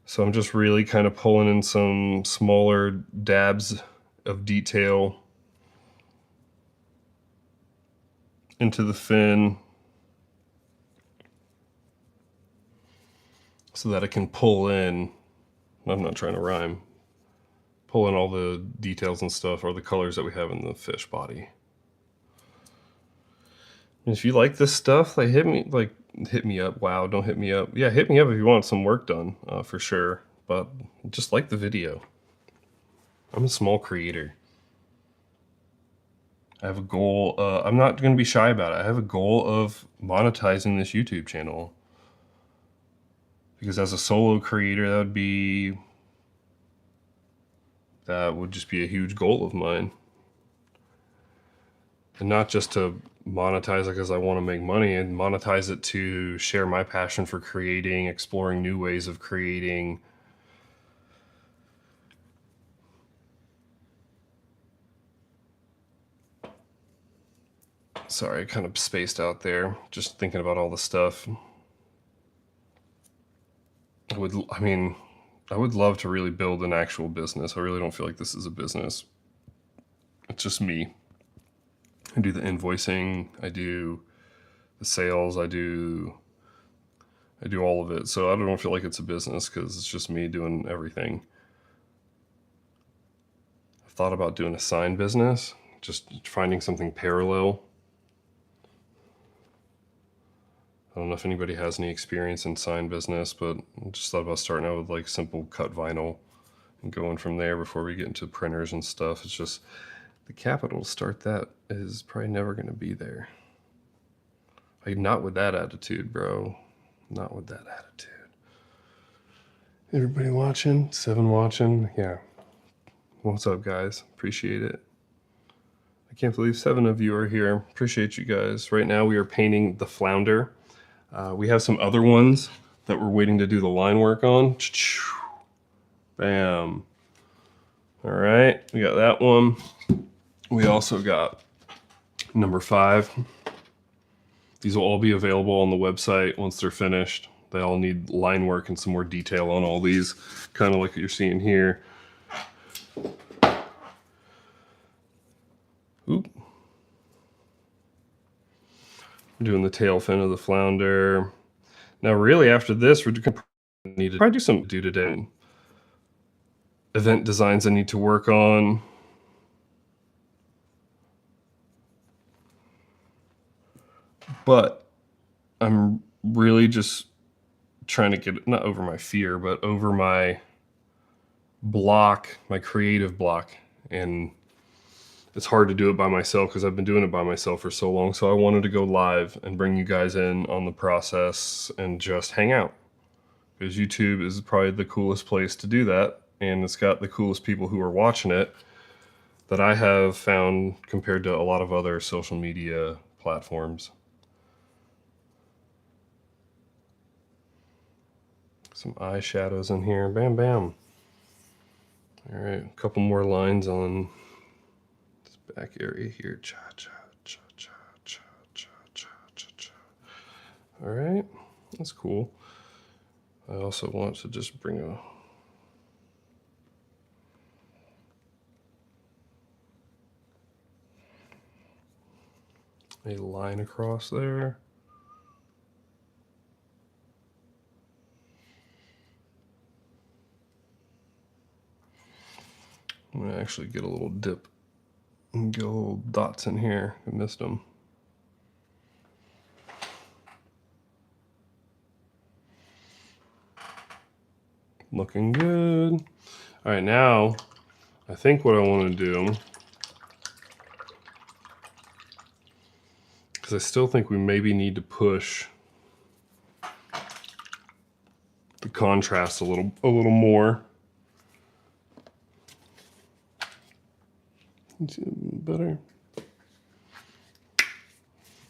So I'm just really kind of pulling in some smaller dabs of detail into the fin so that I can pull in, I'm not trying to rhyme, pull in all the details and stuff, or the colors that we have in the fish body. And if you like this stuff, like hit me up. Wow, don't hit me up. Yeah, hit me up if you want some work done, for sure. But just like the video. I'm a small creator. I have a goal. I'm not going to be shy about it. I have a goal of monetizing this YouTube channel. Because as a solo creator, that would just be a huge goal of mine. And not just to monetize it because I want to make money, and monetize it to share my passion for creating, exploring new ways of creating. Sorry, I kind of spaced out there, just thinking about all the stuff. I would love to really build an actual business. I really don't feel like this is a business. It's just me. I do the invoicing, I do the sales, I do all of it. So I don't feel like it's a business because it's just me doing everything. I've thought about doing a sign business, just finding something parallel. I don't know if anybody has any experience in sign business, but I just thought about starting out with like simple cut vinyl and going from there before we get into printers and stuff. It's just the capital to start that is probably never going to be there. Like, not with that attitude, bro. Not with that attitude. Everybody watching? 7 watching? Yeah. What's up, guys? Appreciate it. I can't believe 7 of you are here. Appreciate you guys. Right now we are painting the flounder. We have some other ones that we're waiting to do the line work on. Bam. All right, we got that one. We also got number 5. These will all be available on the website once they're finished. They all need line work and some more detail on all these, kind of like what you're seeing here. Oop. I'm doing the tail fin of the flounder. Now, really, after this, we're going to need to probably do something to do today. Event designs I need to work on. But I'm really just trying to get, not over my fear, but over my block, my creative block. And it's hard to do it by myself because I've been doing it by myself for so long. So I wanted to go live and bring you guys in on the process and just hang out. Because YouTube is probably the coolest place to do that. And it's got the coolest people who are watching it that I have found compared to a lot of other social media platforms. Some eyeshadows in here. Bam, bam. All right, a couple more lines on this back area here. Cha, cha, cha, cha, cha, cha, cha, cha, cha. All right, that's cool. I also want to just bring a line across there. I'm gonna actually get a little dip and get little dots in here. I missed them. Looking good. All right, now I think what I want to do, because I still think we maybe need to push the contrast a little more. Better.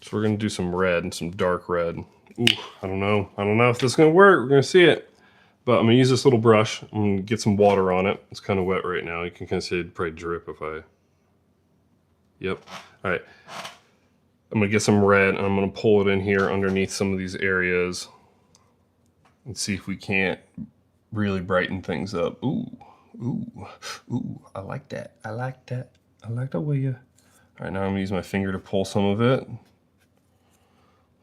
So we're gonna do some red and some dark red. Ooh, I don't know if this is gonna work. We're gonna see it. But I'm gonna use this little brush. I'm gonna get some water on it. It's kind of wet right now. You can kind of see it probably drip if I. Yep. All right. I'm gonna get some red and I'm gonna pull it in here underneath some of these areas and see if we can't really brighten things up. Ooh, ooh, ooh, I like that. I like that. I like the way you. All right, now I'm gonna use my finger to pull some of it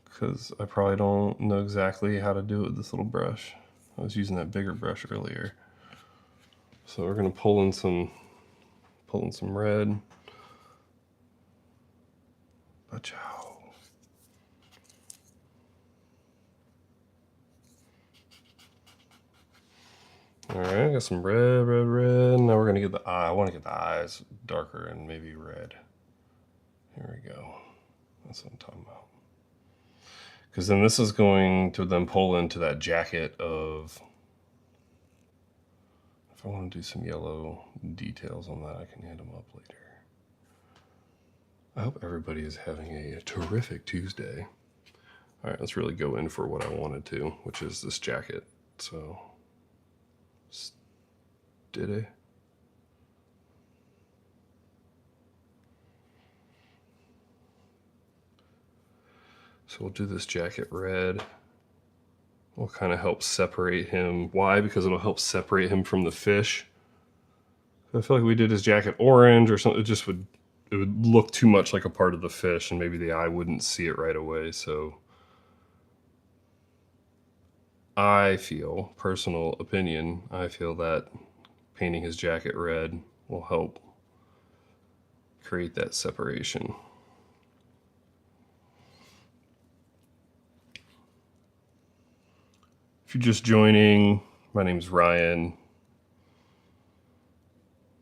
because I probably don't know exactly how to do it with this little brush. I was using that bigger brush earlier. So we're gonna pull in some red. Pachow. All right, I got some red, red, red. Now we're gonna get the eye. I want to get the eyes darker and maybe red. Here we go. That's what I'm talking about. Because then this is going to then pull into that jacket of, if I want to do some yellow details on that, I can add them up later. I hope everybody is having a terrific Tuesday. All right, let's really go in for what I wanted to, which is this jacket. So, did it? So we'll do this jacket red. Will kind of help separate him. Why? Because it'll help separate him from the fish. I feel like we did his jacket orange or something. It would look too much like a part of the fish and maybe the eye wouldn't see it right away. So I feel, personal opinion, I feel that painting his jacket red will help create that separation. If you're just joining, my name's Ryan.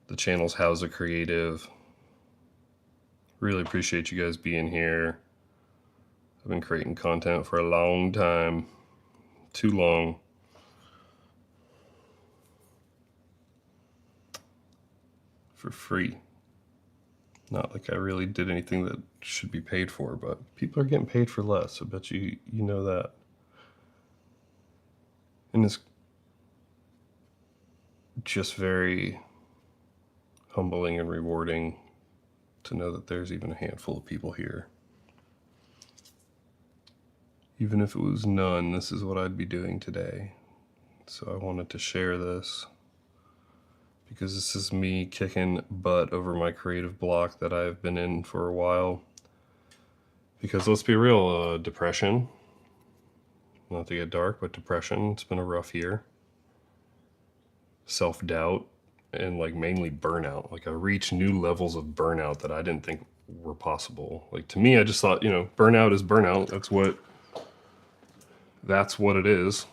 The channel's How's a Creative. Really appreciate you guys being here. I've been creating content for a long time. Too long. For free. Not like I really did anything that should be paid for, but people are getting paid for less. I bet you know that. And it's just very humbling and rewarding to know that there's even a handful of people here. Even if it was none, this is what I'd be doing today. So I wanted to share this because this is me kicking butt over my creative block that I've been in for a while. Because let's be real, depression, not to get dark, but depression, it's been a rough year. Self-doubt, and like mainly burnout. Like I reached new levels of burnout that I didn't think were possible. Like to me, I just thought, burnout is burnout. That's what it is.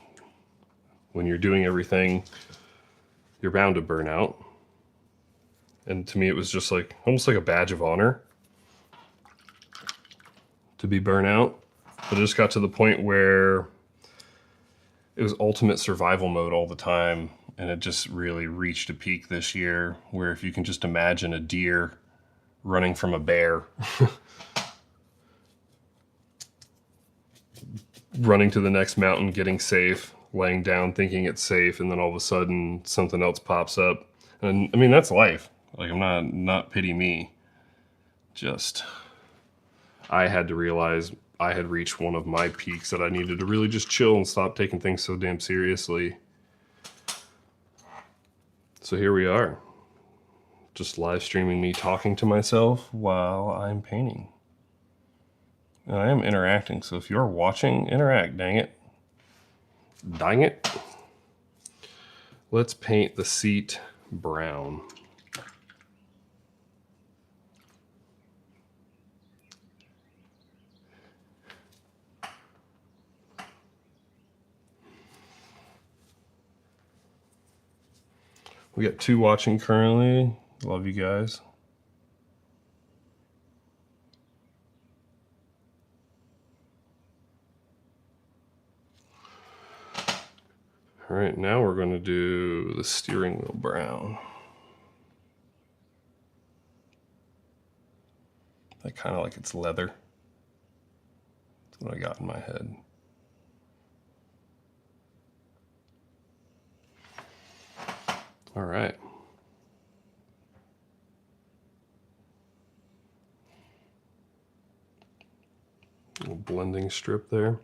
When you're doing everything, you're bound to burn out. And to me, it was just like almost like a badge of honor to be burnout. But it just got to the point where it was ultimate survival mode all the time. And it just really reached a peak this year where if you can just imagine a deer running from a bear, running to the next mountain, getting safe, laying down, thinking it's safe, and then all of a sudden something else pops up. And I mean, that's life. Like, I'm not pity me. Just, I had to realize I had reached one of my peaks that I needed to really just chill and stop taking things so damn seriously. So here we are, just live streaming me talking to myself while I'm painting. And I am interacting, so if you're watching, interact, dang it. Dang it. Let's paint the seat brown. We got 2 watching currently. Love you guys. All right, now we're going to do the steering wheel brown. I kind of like it's leather. That's what I got in my head. All right. Little blending strip there.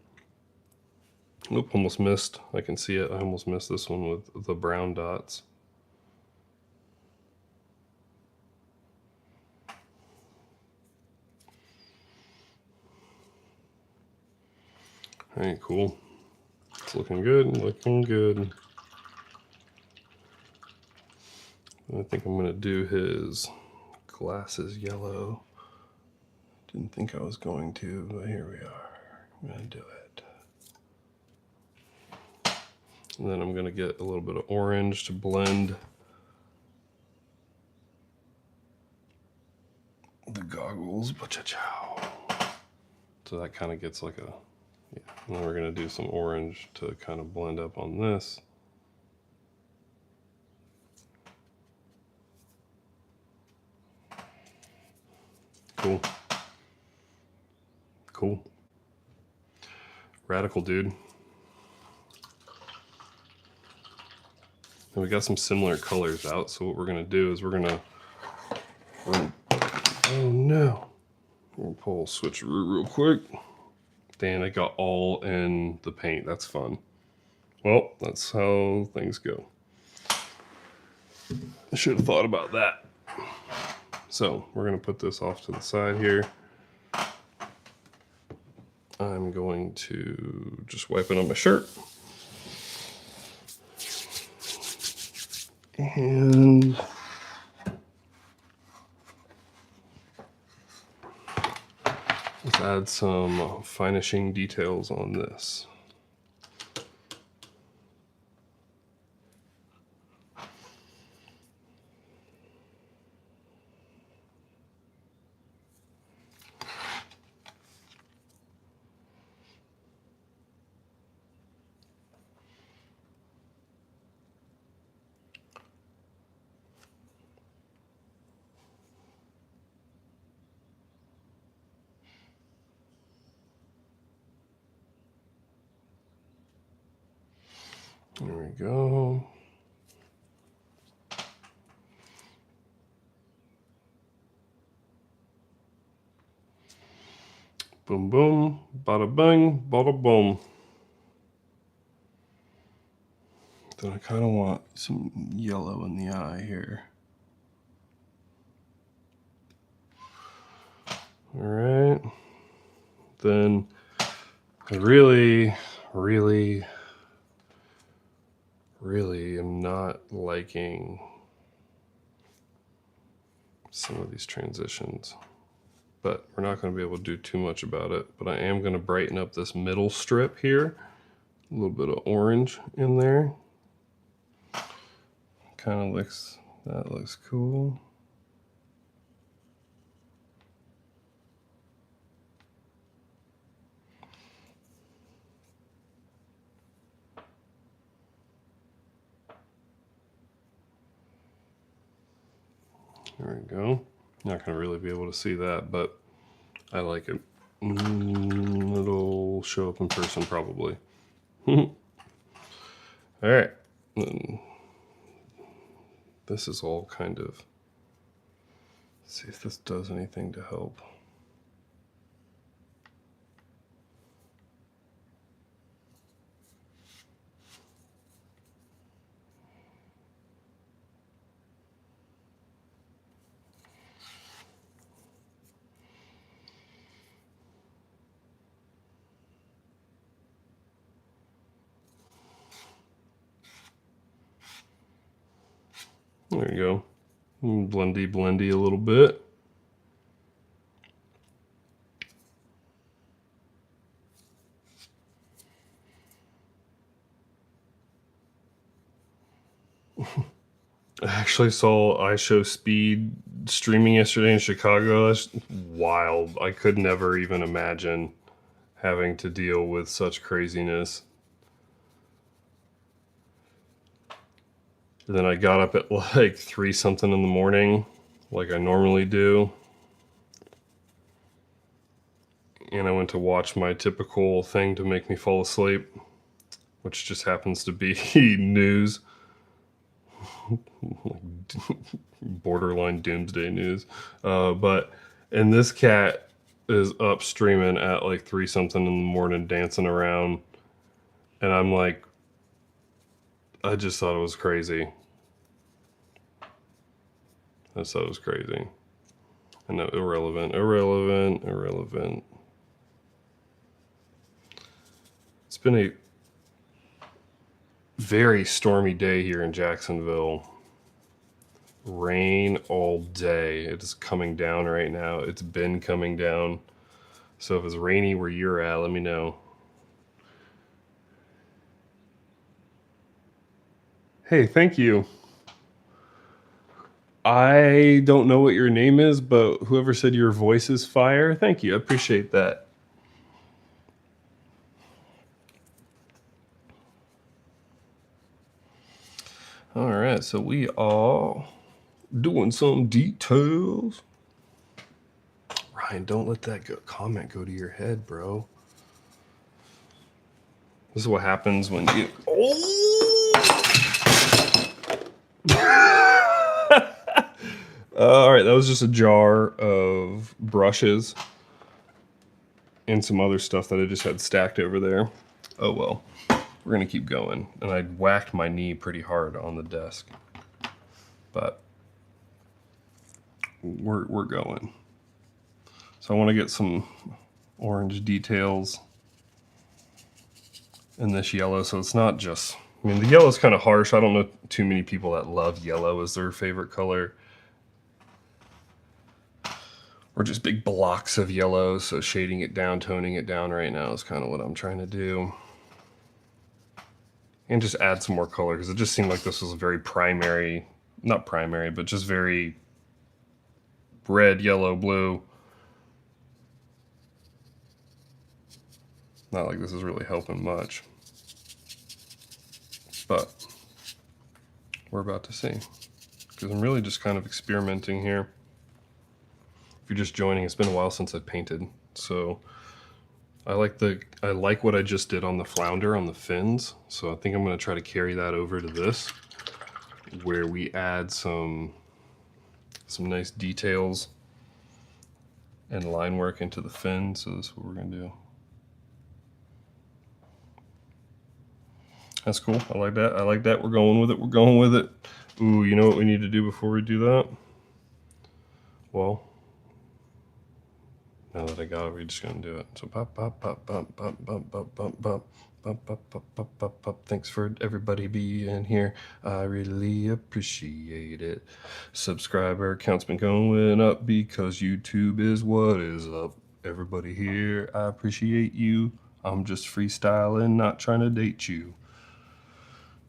Oop, almost missed. I can see it. I almost missed this one with the brown dots. All right, cool. It's looking good, looking good. I think I'm gonna do his glasses yellow. Didn't think I was going to, but here we are. I'm gonna do it. And then I'm gonna get a little bit of orange to blend the goggles. Ba-cha-chow. So that kind of gets like a, yeah. And then we're gonna do some orange to kind of blend up on this. Cool. Cool. Radical, dude. And we got some similar colors out, so what we're gonna do is we're gonna oh no. We'll pull switcheroo real quick. Damn, it got all in the paint. That's fun. Well, that's how things go. I should have thought about that. So we're gonna put this off to the side here. I'm going to just wipe it on my shirt. And let's add some finishing details on this. There we go. Boom, boom, bada bing, bada boom. Then I kind of want some yellow in the eye here. All right. Then I really am not liking some of these transitions, but we're not going to be able to do too much about it. But I am going to brighten up this middle strip here. A little bit of orange in there. Kind of looks, that looks cool. There we go. Not going to really be able to see that, but I like it. It'll show up in person probably. All right. This is all kind of, let's see if this does anything to help. There you go. Blendy a little bit. I actually saw iShowSpeed streaming yesterday in Chicago. That's wild. I could never even imagine having to deal with such craziness. And then I got up at like 3 something in the morning, like I normally do. And I went to watch my typical thing to make me fall asleep, which just happens to be news. Borderline doomsday news. And this cat is up streaming at like 3 something in the morning, dancing around. And I'm like, I just thought it was crazy. I just thought it was crazy. I know, irrelevant. It's been a very stormy day here in Jacksonville. Rain all day. It is coming down right now. It's been coming down. So if it's rainy where you're at, let me know. Hey, thank you. I don't know what your name is, but whoever said your voice is fire, thank you. I appreciate that. All right, so we are doing some details. Ryan, don't let that comment go to your head, bro. This is what happens when you... all right, that was just a jar of brushes and some other stuff that I just had stacked over there. Oh well, we're gonna keep going. And I whacked my knee pretty hard on the desk, but we're going. So I want to get some orange details in this yellow, so it's not just, I mean, the yellow is kind of harsh. I don't know too many people that love yellow as their favorite color, or just big blocks of yellow. So shading it down, toning it down right now is kind of what I'm trying to do. And just add some more color, because it just seemed like this was very primary, not primary, but just very red, yellow, blue. Not like this is really helping much, but we're about to see, because I'm really just kind of experimenting here. If you're just joining, it's been a while since I've painted, so I like what I just did on the flounder, on the fins, so I think I'm going to try to carry that over to this, where we add some nice details and line work into the fin. So this is what we're gonna do. That's cool. I like that. I like that. We're going with it. We're going with it. Ooh, you know what we need to do before we do that? Well, now that I got it, we're just gonna do it. So pop, pop, pop, pop, pop, pop, pop, pop, pop. Pop, pop, pop, pop, pop, pop. Thanks for everybody being here. I really appreciate it. Subscriber count's been going up because YouTube is what is up. Everybody here, I appreciate you. I'm just freestyling, not trying to date you.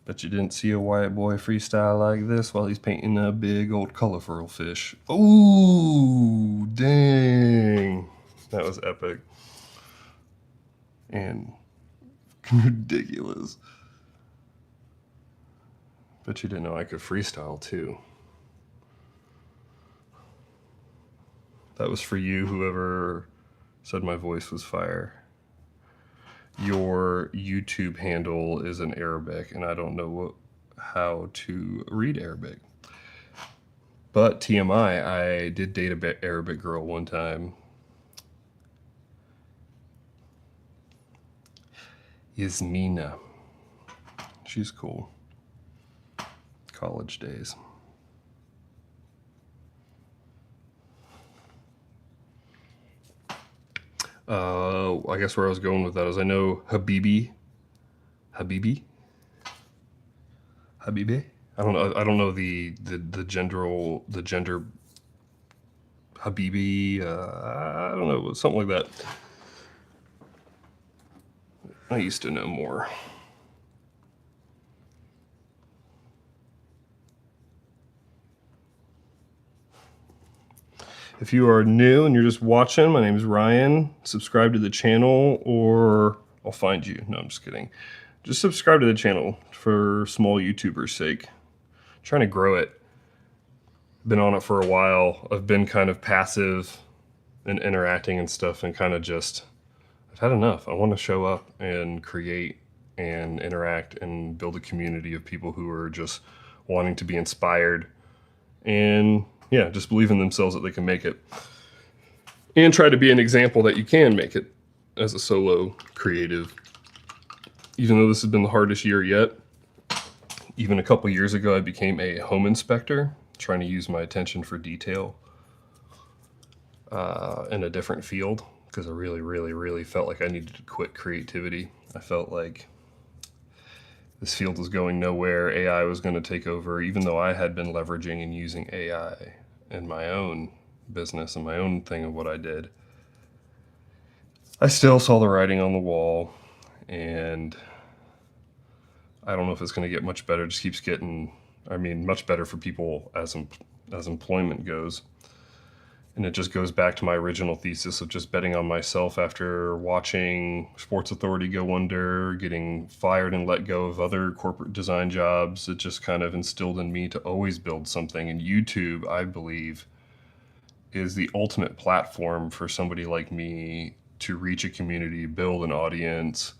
Bet you didn't see a white boy freestyle like this while he's painting a big old colorful fish. Ooh, dang. That was epic. And ridiculous. Bet you didn't know I could freestyle too. That was for you, whoever said my voice was fire. Your YouTube handle is in Arabic, and I don't know how to read Arabic. But TMI, I did date an Arabic girl one time. Yasmina. She's cool. College days. I guess where I was going with that is I know Habibi. I don't know the gender Habibi. I don't know, something like that. I used to know more. If you are new and you're just watching, my name is Ryan. Subscribe to the channel or I'll find you. No, I'm just kidding. Just subscribe to the channel for small YouTubers' sake. I'm trying to grow it. Been on it for a while. I've been kind of passive and interacting and stuff and kind of just, I've had enough. I want to show up and create and interact and build a community of people who are just wanting to be inspired and yeah, just believe in themselves that they can make it. And try to be an example that you can make it as a solo creative. Even though this has been the hardest year yet, even a couple years ago I became a home inspector, trying to use my attention for detail in a different field, because I really felt like I needed to quit creativity. I felt like this field was going nowhere. AI was going to take over, even though I had been leveraging and using AI in my own business and my own thing of what I did. I still saw the writing on the wall, and I don't know if it's going to get much better. It just keeps getting, much better for people as employment goes. And it just goes back to my original thesis of just betting on myself after watching Sports Authority go under, getting fired and let go of other corporate design jobs. It just kind of instilled in me to always build something. And YouTube, I believe, is the ultimate platform for somebody like me to reach a community, build an audience.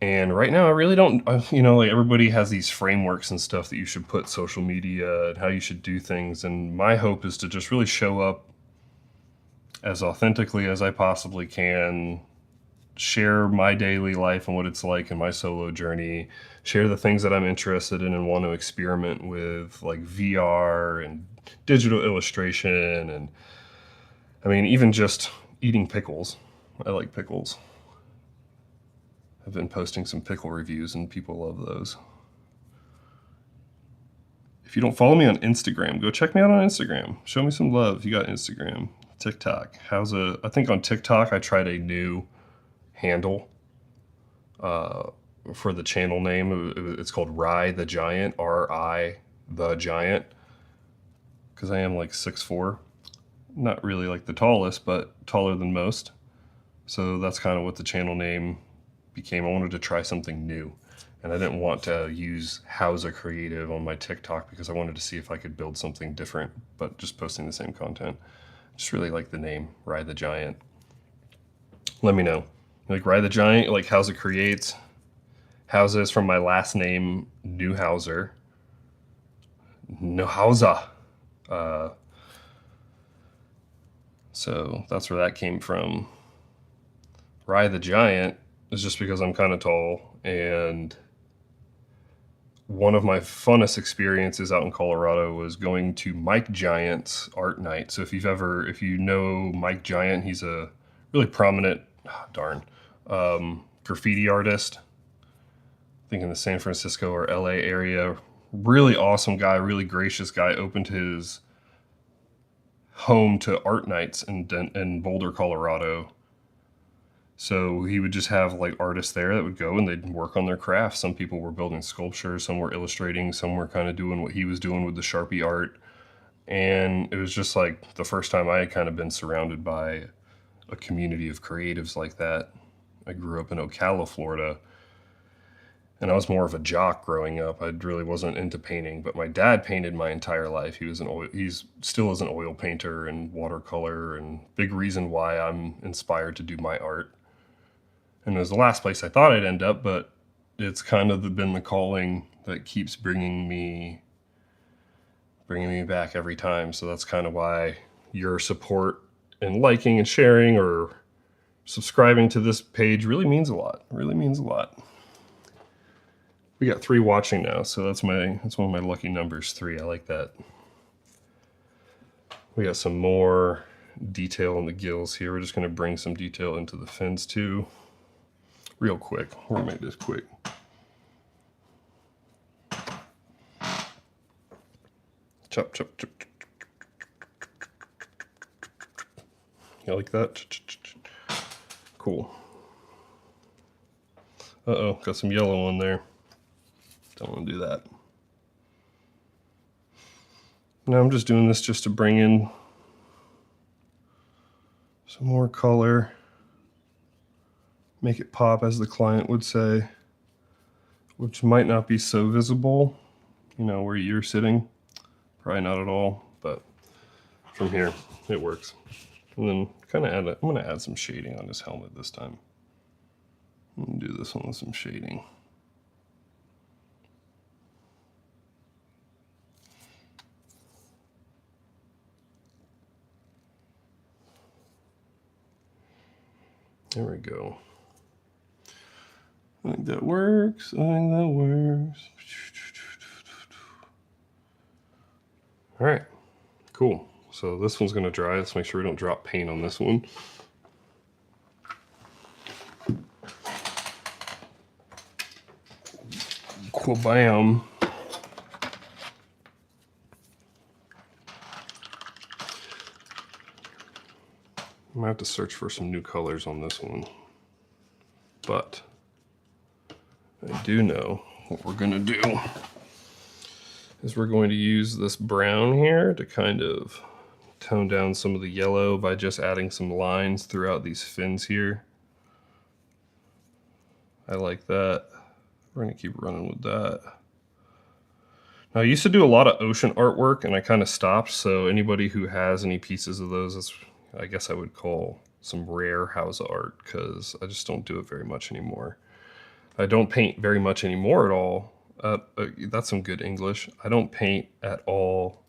And right now, I really don't, like everybody has these frameworks and stuff that you should put social media and how you should do things. And my hope is to just really show up as authentically as I possibly can, share my daily life and what it's like in my solo journey, share the things that I'm interested in and want to experiment with, like VR and digital illustration. And even just eating pickles. I like pickles. I've been posting some pickle reviews and people love those. If you don't follow me on Instagram, go check me out on Instagram. Show me some love if you got Instagram. TikTok. I think on TikTok I tried a new handle for the channel name. It's called Rye the Giant, R-I the Giant, because I am like 6'4". Not really like the tallest, but taller than most. So that's kind of what the channel name became. I wanted to try something new, and I didn't want to use Howza Creative on my TikTok because I wanted to see if I could build something different, but just posting the same content. Just really like the name, Rye the Giant. Let me know. You like Rye the Giant? You like Howza Creates? Howza is from my last name, Newhouser. No, Howza. So that's where that came from. Rye the Giant is just because I'm kind of tall, and one of my funnest experiences out in Colorado was going to Mike Giant's art night. So if you know Mike Giant, he's a really prominent, graffiti artist. I think in the San Francisco or LA area. Really awesome guy, really gracious guy. Opened his home to art nights in Boulder, Colorado. So he would just have like artists there that would go and they'd work on their craft. Some people were building sculptures, some were illustrating, some were kind of doing what he was doing with the Sharpie art. And it was just like the first time I had kind of been surrounded by a community of creatives like that. I grew up in Ocala, Florida, and I was more of a jock growing up. I really wasn't into painting, but my dad painted my entire life. He's still is an oil painter and watercolor, and big reason why I'm inspired to do my art. And it was the last place I thought I'd end up, but it's kind of been the calling that keeps bringing me back every time. So that's kind of why your support and liking and sharing or subscribing to this page really means a lot. Really means a lot. We got 3 watching now, so that's one of my lucky numbers, 3. I like that. We got some more detail in the gills here. We're just going to bring some detail into the fins too. Real quick. We're going to make this quick. Chop, chop, chop. You like that? Cool. Uh-oh, got some yellow on there. Don't want to do that. Now I'm just doing this just to bring in some more color. Make it pop, as the client would say, which might not be so visible, you know, where you're sitting. Probably not at all, but from here, it works. And then I'm gonna add some shading on this helmet this time. I'm gonna do this one with some shading. There we go. I think that works. All right, cool. So this one's gonna dry. Let's make sure we don't drop paint on this one. Bam. I might have to search for some new colors on this one, but I do know what we're gonna do is we're going to use this brown here to kind of tone down some of the yellow by just adding some lines throughout these fins here. I like that. We're gonna keep running with that. Now, I used to do a lot of ocean artwork and I kind of stopped, so anybody who has any pieces of those, that's, I guess I would call some rare house art, because I just don't do it very much anymore. I don't paint very much anymore at all. That's some good English. I don't paint at all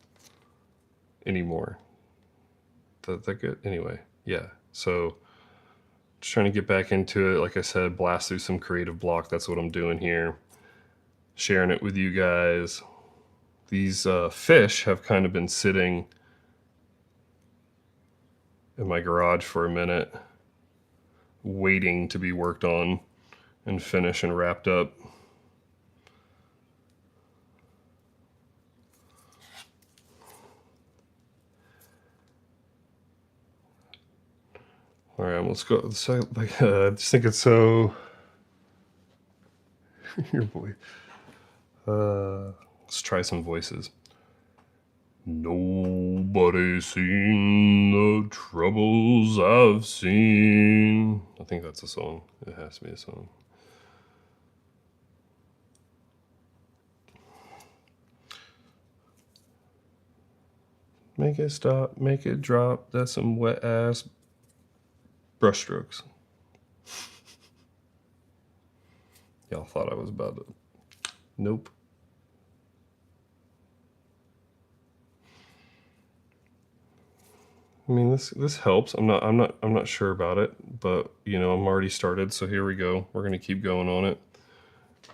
anymore. That good? Anyway, yeah. So just trying to get back into it. Like I said, blast through some creative block. That's what I'm doing here. Sharing it with you guys. These fish have kind of been sitting in my garage for a minute, waiting to be worked on and finished and wrapped up. All right, let's go. So, I just think it's so. Your boy. Let's try some voices. Nobody's seen the troubles I've seen. I think that's a song. It has to be a song. Make it stop, make it drop. That's some wet ass brushstrokes. Y'all thought I was about to. Nope. I mean, this helps. I'm not sure about it, but you know, I'm already started, so here we go. We're gonna keep going on it.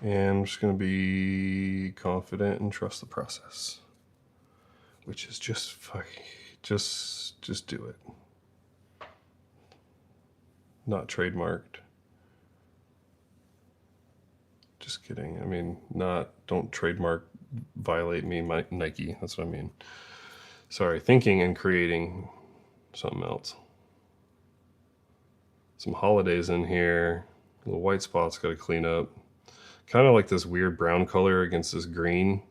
And I'm just gonna be confident and trust the process. Which is just do it. Not trademarked. Just kidding. I mean, don't trademark, violate me, Nike. That's what I mean. Sorry, thinking and creating something else. Some holidays in here. Little white spots got to clean up. Kind of like this weird brown color against this green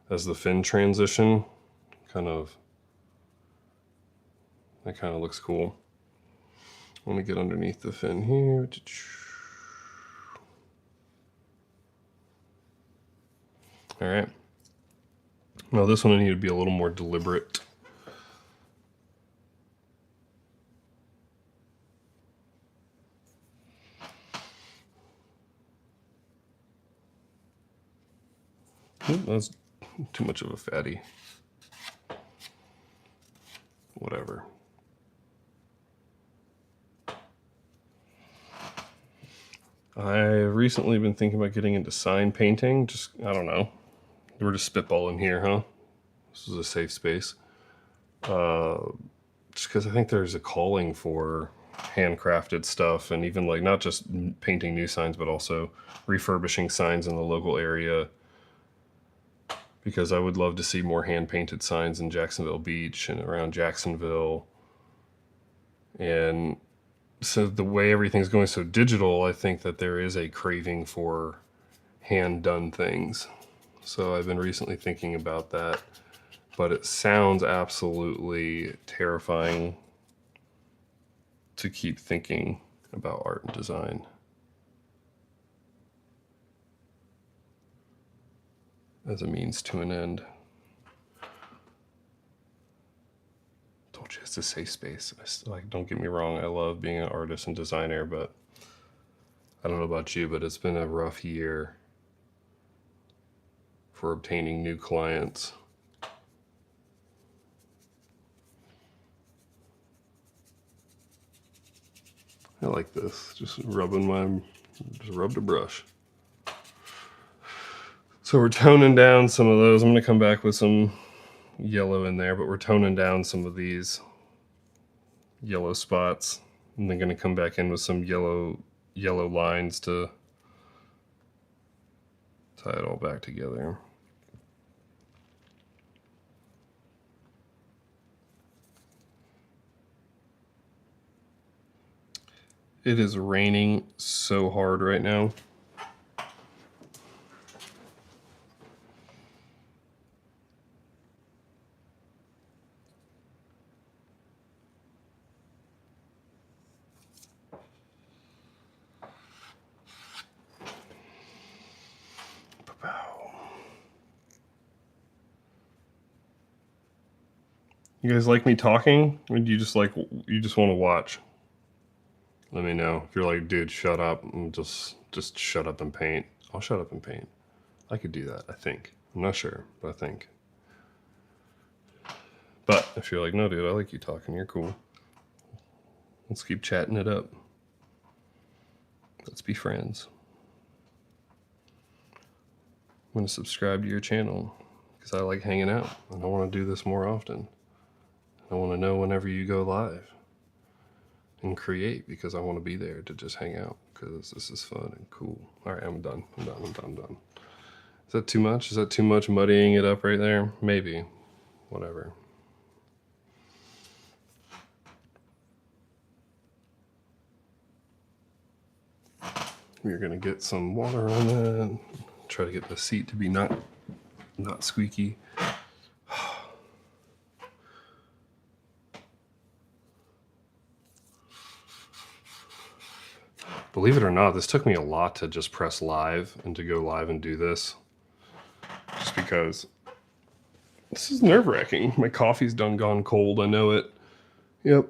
as the fin transition. That kind of looks cool. I want to get underneath the fin here. All right. Now this one I need to be a little more deliberate. Ooh, that's too much of a fatty. Whatever. I've recently been thinking about getting into sign painting. Just, I don't know. We're just spitballing here, huh? This is a safe space. Just because I think there's a calling for handcrafted stuff, and even like not just painting new signs, but also refurbishing signs in the local area. Because I would love to see more hand-painted signs in Jacksonville Beach and around Jacksonville. And so the way everything's going so digital, I think that there is a craving for hand-done things. So I've been recently thinking about that, but it sounds absolutely terrifying to keep thinking about art and design. As a means to an end. Told you it's a safe space. Don't get me wrong, I love being an artist and designer, but I don't know about you, but it's been a rough year for obtaining new clients. I like this, just rub the brush. So we're toning down some of those. I'm gonna come back with some yellow in there, but we're toning down some of these yellow spots. And then gonna come back in with some yellow lines to tie it all back together. It is raining so hard right now. You guys like me talking, or do you just want to watch? Let me know. If you're like, dude, shut up and just shut up and paint. I'll shut up and paint. I could do that, I think. I'm not sure, but I think. But if you're like, no, dude, I like you talking. You're cool. Let's keep chatting it up. Let's be friends. I'm going to subscribe to your channel because I like hanging out and I want to do this more often. I want to know whenever you go live and create because I want to be there to just hang out because this is fun and cool. All right, I'm done. I'm done. Is that too much? Is that too much muddying it up right there? Maybe. Whatever. We're gonna get some water on that. Try to get the seat to be not squeaky. Believe it or not, this took me a lot to just press live and to go live and do this. Just because this is nerve-wracking. My coffee's done gone cold, I know it. Yep.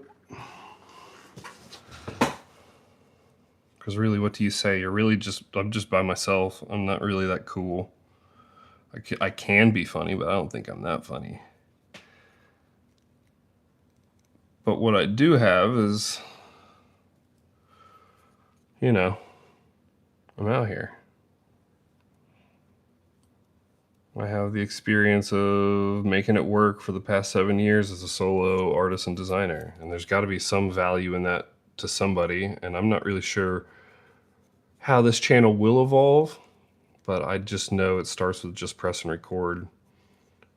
Because really, what do you say? I'm just by myself. I'm not really that cool. I can be funny, but I don't think I'm that funny. But what I do have is, you know, I'm out here. I have the experience of making it work for the past 7 years as a solo artist and designer. And there's got to be some value in that to somebody. And I'm not really sure how this channel will evolve, but I just know it starts with just press and record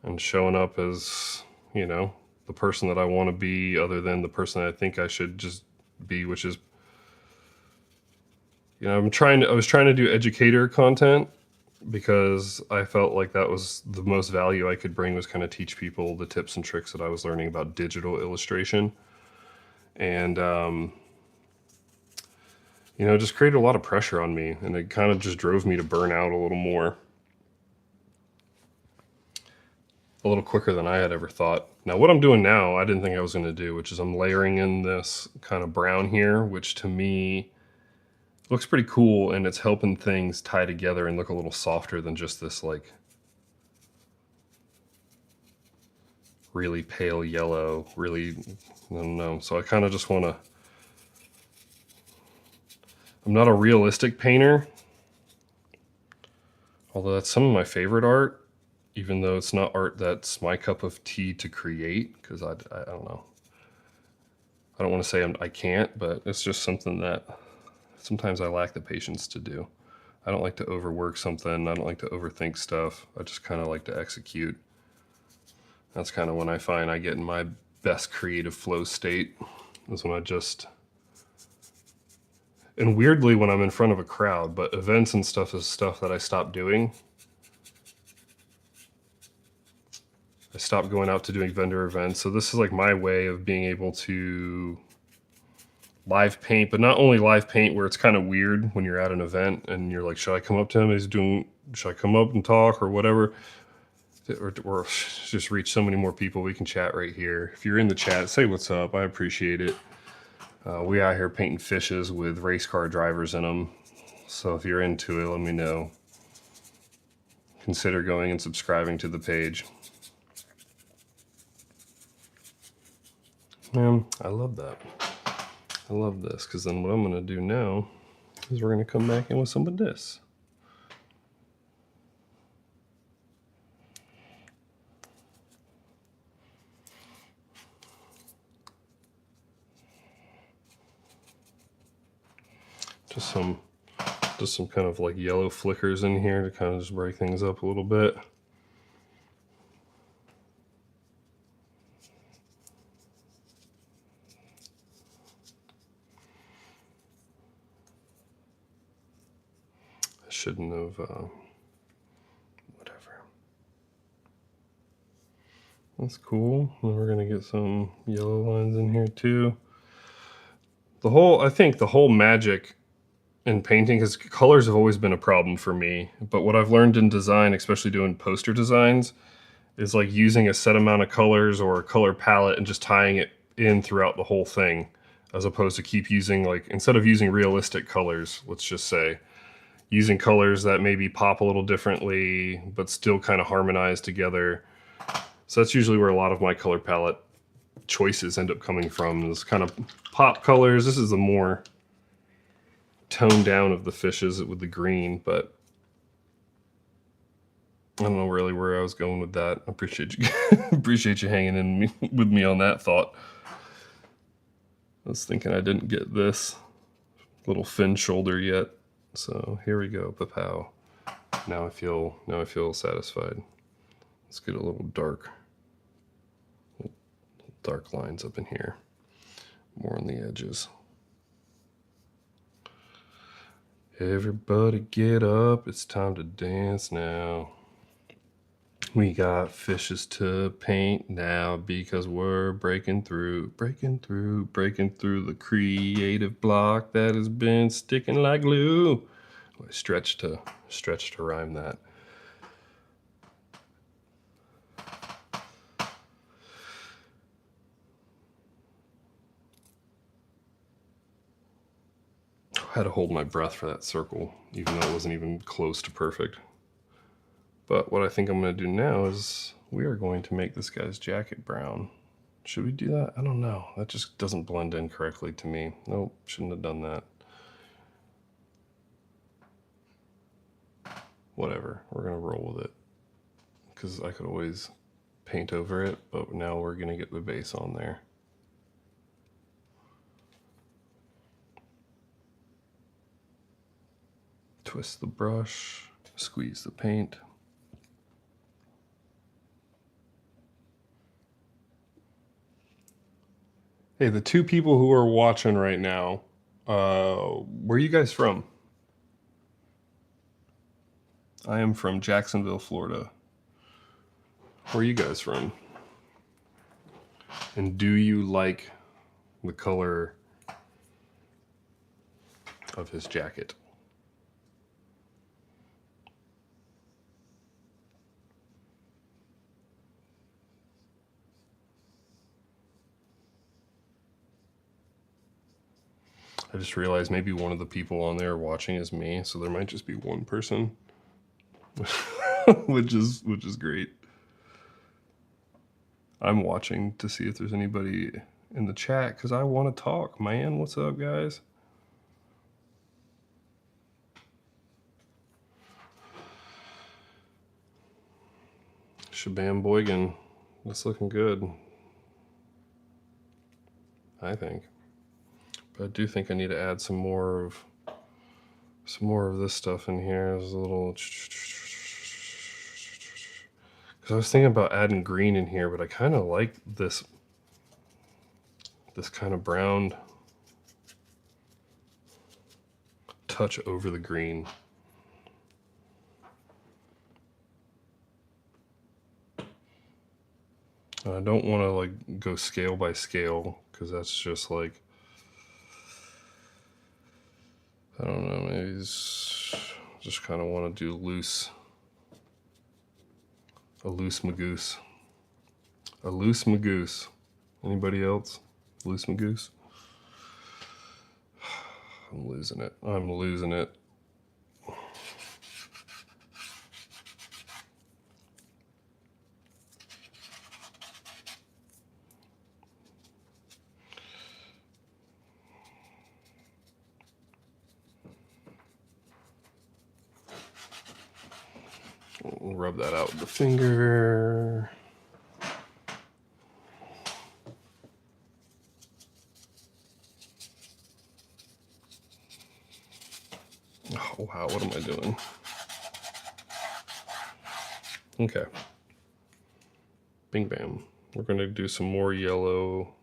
and showing up as, you know, the person that I want to be, other than the person I think I should just be, which is, you know, I was trying to do educator content because I felt like that was the most value I could bring, was kind of teach people the tips and tricks that I was learning about digital illustration. And, you know, it just created a lot of pressure on me, and it kind of just drove me to burn out a little more, a little quicker than I had ever thought. Now, what I'm doing now, I didn't think I was going to do, which is I'm layering in this kind of brown here, which to me looks pretty cool, and it's helping things tie together and look a little softer than just this like really pale yellow, really, I don't know. So I kind of just want to, I'm not a realistic painter, although that's some of my favorite art, even though it's not art that's my cup of tea to create, because I don't know. I don't want to say I can't, but it's just something that sometimes I lack the patience to do. I don't like to overwork something. I don't like to overthink stuff. I just kind of like to execute. That's kind of when I find I get in my best creative flow state, is when I just, and weirdly when I'm in front of a crowd, but events and stuff is stuff that I stopped doing. I stopped going out to doing vendor events. So this is like my way of being able to live paint, but not only live paint where it's kind of weird when you're at an event and you're like, should I come up to him? Should I come up and talk or whatever? Or just reach so many more people. We can chat right here. If you're in the chat, say what's up. I appreciate it. We out here painting fishes with race car drivers in them. So if you're into it, let me know. Consider going and subscribing to the page. Man, I love that. I love this, because then what I'm going to do now is we're going to come back in with some of this. Just some kind of like yellow flickers in here to kind of just break things up a little bit. I shouldn't have, whatever. That's cool. And we're gonna get some yellow lines in here too. I think the whole magic in painting, because colors have always been a problem for me, but what I've learned in design, especially doing poster designs, is like using a set amount of colors or a color palette and just tying it in throughout the whole thing, as opposed to keep using, like, instead of using realistic colors, let's just say, using colors that maybe pop a little differently, but still kind of harmonize together. So that's usually where a lot of my color palette choices end up coming from, is kind of pop colors. This is the more tone down of the fishes with the green, but I don't know really where I was going with that. I appreciate you appreciate you hanging in with me on that thought. I was thinking I didn't get this little fin shoulder yet, so here we go. Papow. Now I feel satisfied. Let's get a little dark lines up in here, more on the edges. Everybody get up, it's time to dance now. We got fishes to paint now, because we're breaking through the creative block that has been sticking like glue. I stretch to rhyme that. I had to hold my breath for that circle, even though it wasn't even close to perfect. But what I think I'm going to do now is we are going to make this guy's jacket brown. Should we do that? I don't know. That just doesn't blend in correctly to me. Nope, shouldn't have done that. Whatever, we're gonna roll with it. Because I could always paint over it, but now we're gonna get the base on there. Twist the brush, squeeze the paint. Hey, the two people who are watching right now, where are you guys from? I am from Jacksonville, Florida. Where are you guys from? And do you like the color of his jacket? I just realized maybe one of the people on there watching is me, so there might just be one person, which is great. I'm watching to see if there's anybody in the chat because I want to talk, man. What's up, guys? Shabam Boygan, that's looking good, I think. But I do think I need to add some more of this stuff in here. There's a little, because I was thinking about adding green in here, but I kind of like this kind of brown touch over the green. I don't want to like go scale by scale because that's just like, I don't know, maybe just kind of want to do a loose magoose. A loose magoose. Anybody else? Loose magoose? I'm losing it. I'm losing it. We'll rub that out with the finger. Oh, wow, what am I doing? Okay. Bing bam. We're going to do some more yellow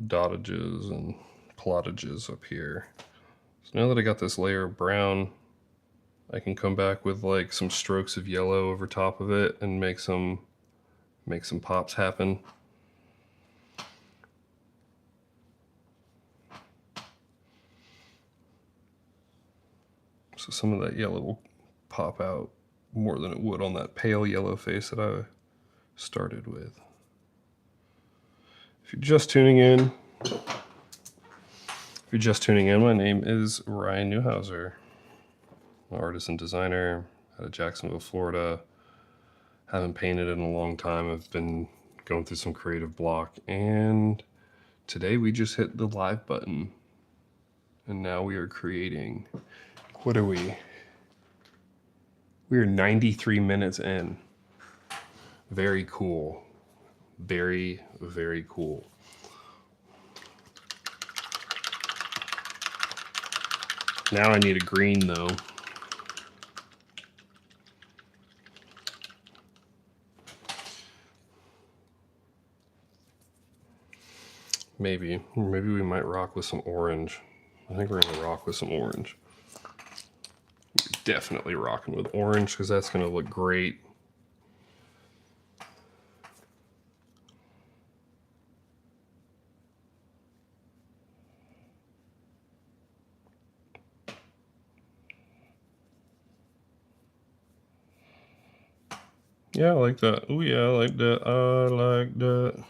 dotages and plottages up here. So now that I got this layer of brown, I can come back with like some strokes of yellow over top of it and make some pops happen. So some of that yellow will pop out more than it would on that pale yellow face that I started with. If you're just tuning in, my name is Ryan Newhouser. I'm an artist and designer out of Jacksonville, Florida. Haven't painted in a long time. I've been going through some creative block, and today we just hit the live button, and now we are creating. What are we? We are 93 minutes in. Very cool. Very, very cool. Now I need a green though. Maybe we might rock with some orange. I think we're gonna rock with some orange. We're definitely rocking with orange because that's gonna look great. Yeah, I like that. Oh yeah, I like that. I like that.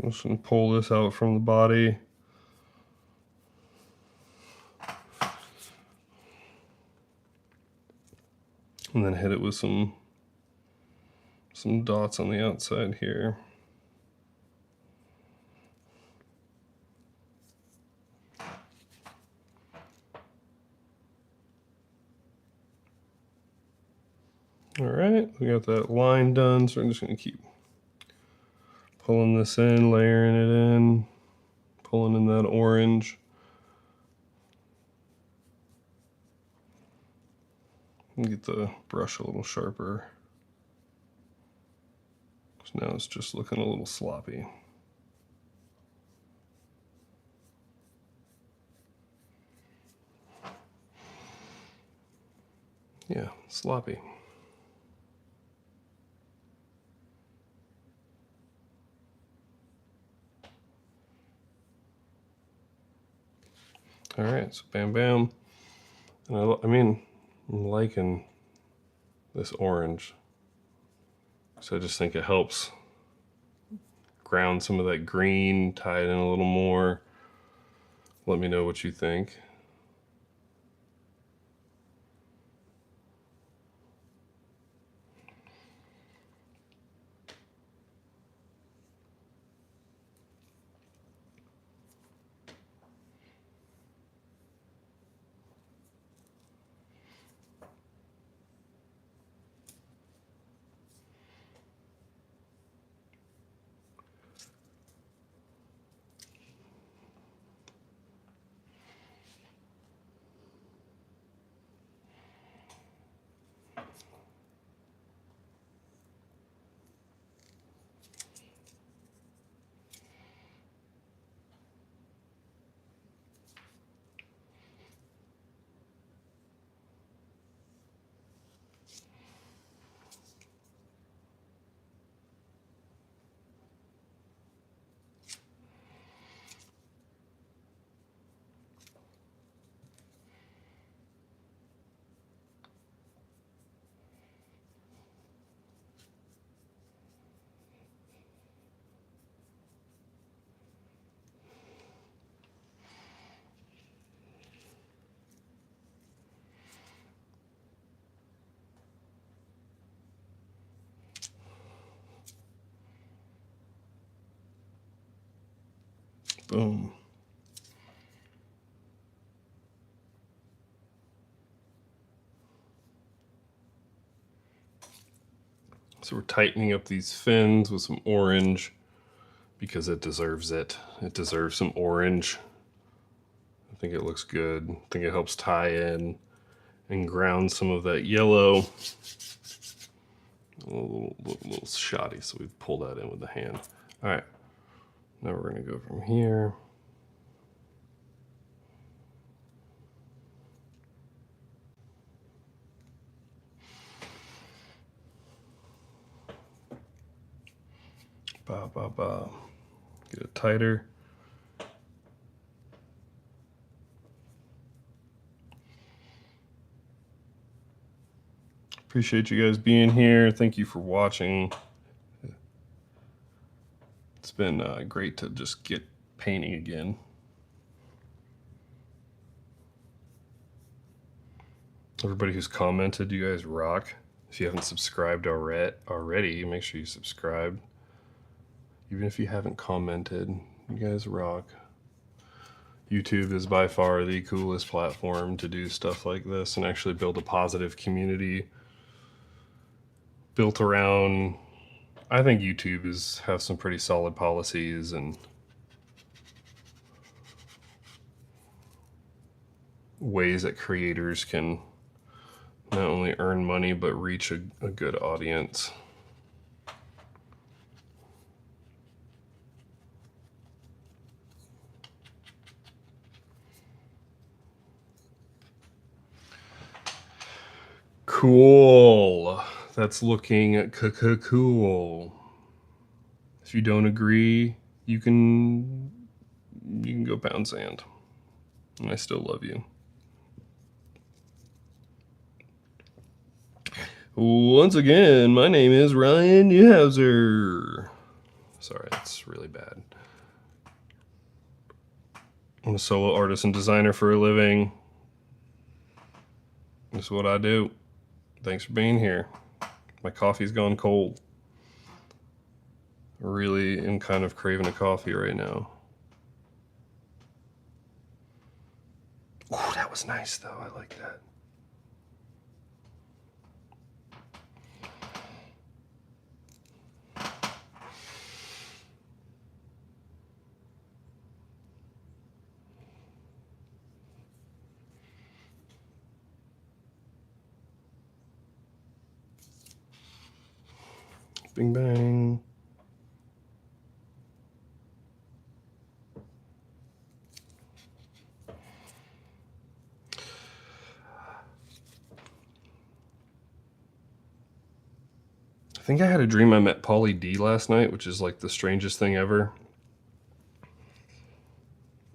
I'm just gonna pull this out from the body. And then hit it with some dots on the outside here. All right, we got that line done, so I'm just going to keep pulling this in, layering it in, pulling in that orange. Get the brush a little sharper. So now it's just looking a little sloppy. Yeah, sloppy. All right, so bam, bam. And I mean, I'm liking this orange. So I just think it helps ground some of that green, tie it in a little more. Let me know what you think. Boom. So we're tightening up these fins with some orange because it deserves it. It deserves some orange. I think it looks good. I think it helps tie in and ground some of that yellow. A little shoddy, so we pull that in with the hand. All right, now we're gonna go from here. Ba, ba, ba. Get it tighter. Appreciate you guys being here. Thank you for watching. It's been great to just get painting again. Everybody who's commented, you guys rock. If you haven't subscribed already, make sure you subscribe. Even if you haven't commented, you guys rock. YouTube is by far the coolest platform to do stuff like this and actually build a positive community built around. I think YouTube has some pretty solid policies and ways that creators can not only earn money but reach a good audience. Cool. That's looking cool. If you don't agree, you can go pound sand. And I still love you. Once again, my name is Ryan Newhouser. Sorry, that's really bad. I'm a solo artist and designer for a living. That's what I do. Thanks for being here. My coffee's gone cold. Really am kind of craving a coffee right now. Oh, that was nice though. I like that. Bing bang. I think I had a dream I met Pauly D last night, which is like the strangest thing ever.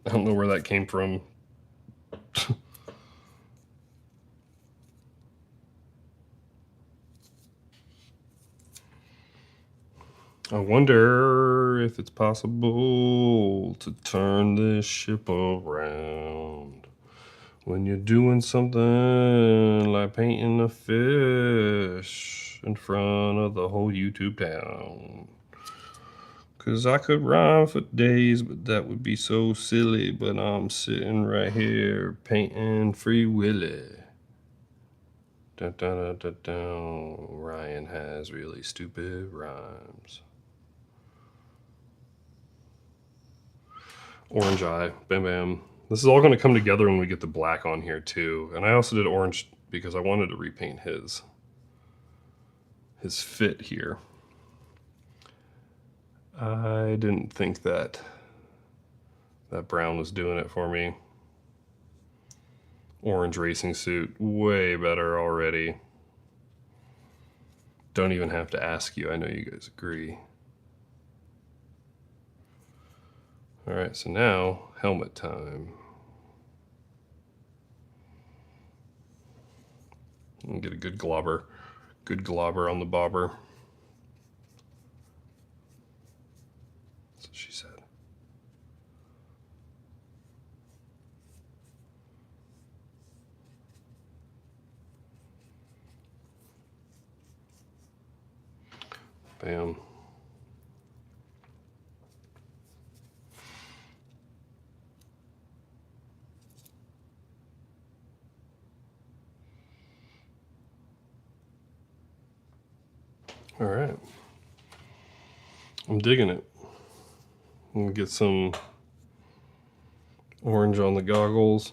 I don't know where that came from. I wonder if it's possible to turn this ship around when you're doing something like painting a fish in front of the whole YouTube town. 'Cause I could rhyme for days, but that would be so silly. But I'm sitting right here painting Free Willy. Dun, dun, dun, dun, dun. Ryan has really stupid rhymes. Orange eye, bam bam. This is all going to come together when we get the black on here too. And I also did orange because I wanted to repaint his fit here. I didn't think that brown was doing it for me. Orange racing suit, way better already. Don't even have to ask you, I know you guys agree. All right, so now helmet time. And get a good globber on the bobber. That's what she said. Bam. All right. I'm digging it. I'm gonna get some orange on the goggles.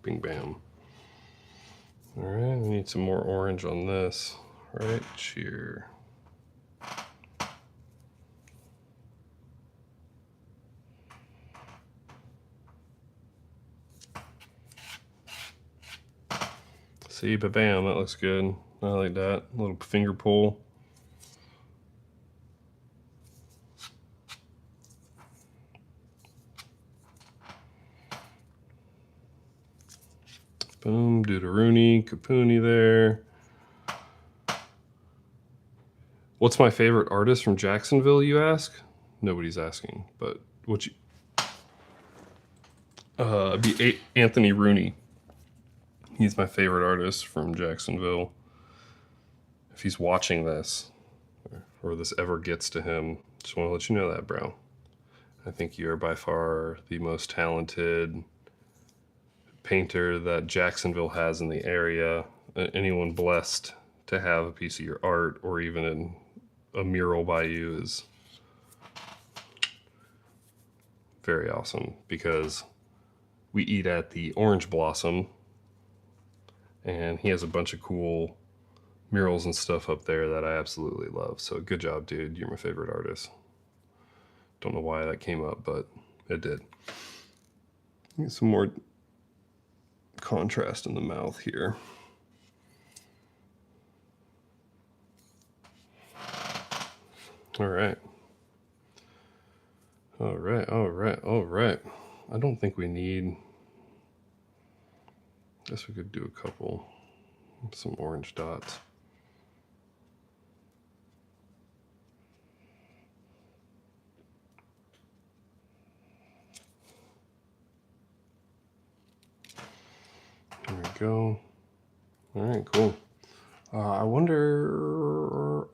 Bing bam. All right, we need some more orange on this right here. See, but bam, that looks good. I like that. A little finger pull. Boom, Duderoony, Capoony there. What's my favorite artist from Jacksonville, you ask? Nobody's asking, but what you... it'd be Anthony Rooney. He's my favorite artist from Jacksonville. If he's watching this, or this ever gets to him, just want to let you know that, bro. I think you are by far the most talented painter that Jacksonville has in the area. Anyone blessed to have a piece of your art or even a mural by you is very awesome, because we eat at the Orange Blossom and he has a bunch of cool murals and stuff up there that I absolutely love. So good job, dude. You're my favorite artist. Don't know why that came up, but it did. Get some more contrast in the mouth here. All right. All right, all right, all right. I don't think we need... Guess we could do a couple, some orange dots. go. All right, cool. I wonder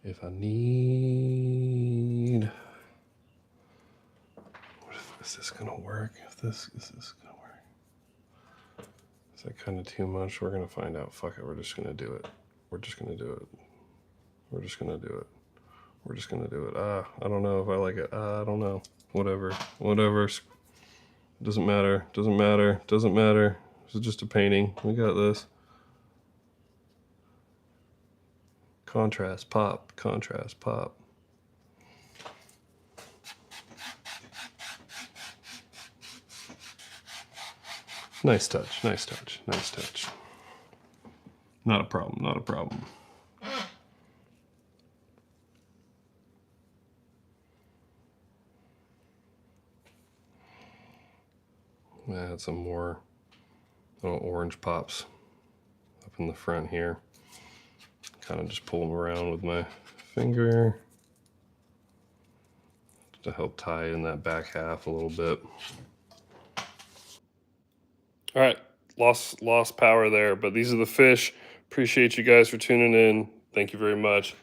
if I need. Is this gonna work? Is this gonna work? Is that kind of too much? We're gonna find out. Fuck it. We're just gonna do it. We're just gonna do it. We're just gonna do it. We're just gonna do it. I don't know if I like it. I don't know. Whatever. Doesn't matter. Doesn't matter. Doesn't matter. This is just a painting. We got this. Contrast pop. Contrast pop. Nice touch. Nice touch. Nice touch. Not a problem. Not a problem. Add some more little orange pops up in the front here. Kind of just pull them around with my finger to help tie in that back half a little bit. All right, lost power there, but these are the fish. Appreciate you guys for tuning in. Thank you very much.